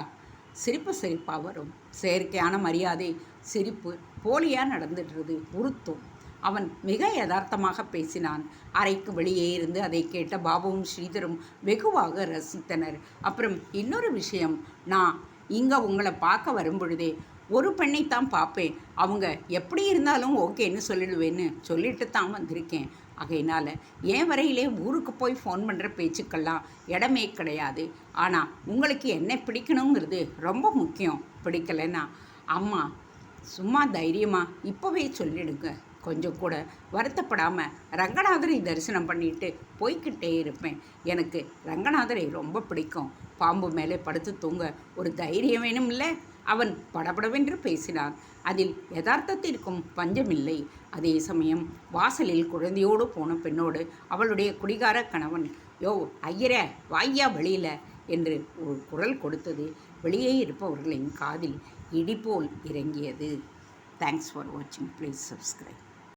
சிரிப்பாக வரும். செயற்கையான மரியாதை சிரிப்பு போலியாக நடந்துடுறது உறுத்தும். அவன் மிக யதார்த்தமாக பேசினான். அறைக்கு வெளியே இருந்து அதை கேட்ட பாபுவும் ஸ்ரீதரும் வெகுவாக ரசித்தனர். அப்புறம் இன்னொரு விஷயம், நான் இங்கே உங்களை பார்க்க வரும் பொழுதே ஒரு பெண்ணைத்தான் பார்ப்பேன், அவங்க எப்படி இருந்தாலும் ஓகேன்னு சொல்லிடுவேன்னு சொல்லிட்டு தான் வந்திருக்கேன். ஆகையினால் என் வரையிலே ஊருக்கு போய் ஃபோன் பண்ணுற பேச்சுக்கெல்லாம் இடமே கிடையாது. ஆனால் உங்களுக்கு என்ன பிடிக்கணுங்கிறது ரொம்ப முக்கியம். பிடிக்கலைன்னா அம்மா சும்மா தைரியமாக இப்போவே சொல்லிடுங்க. கொஞ்சம் கூட வருத்தப்படாமல் ரங்கநாதரை தரிசனம் பண்ணிட்டு போய்கிட்டே இருப்பேன். எனக்கு ரங்கநாதரை ரொம்ப பிடிக்கும். பாம்பு மேலே படுத்து தூங்க ஒரு தைரியம் வேணும் இல்லை? அவன் படபடவென்று பேசினான். அதில் யதார்த்தத்திற்கும் பஞ்சமில்லை. அதே சமயம் வாசலில் குழந்தையோடு போன பெண்ணோடு அவளுடைய குடிகார கணவன், யோ ஐயரே வாய்யா வெளியில் என்று ஒரு குரல் கொடுத்தது வெளியே இருப்பவர்களின் காதில் இடிபோல் இறங்கியது. தேங்க்ஸ் ஃபார் வாட்சிங். Please subscribe.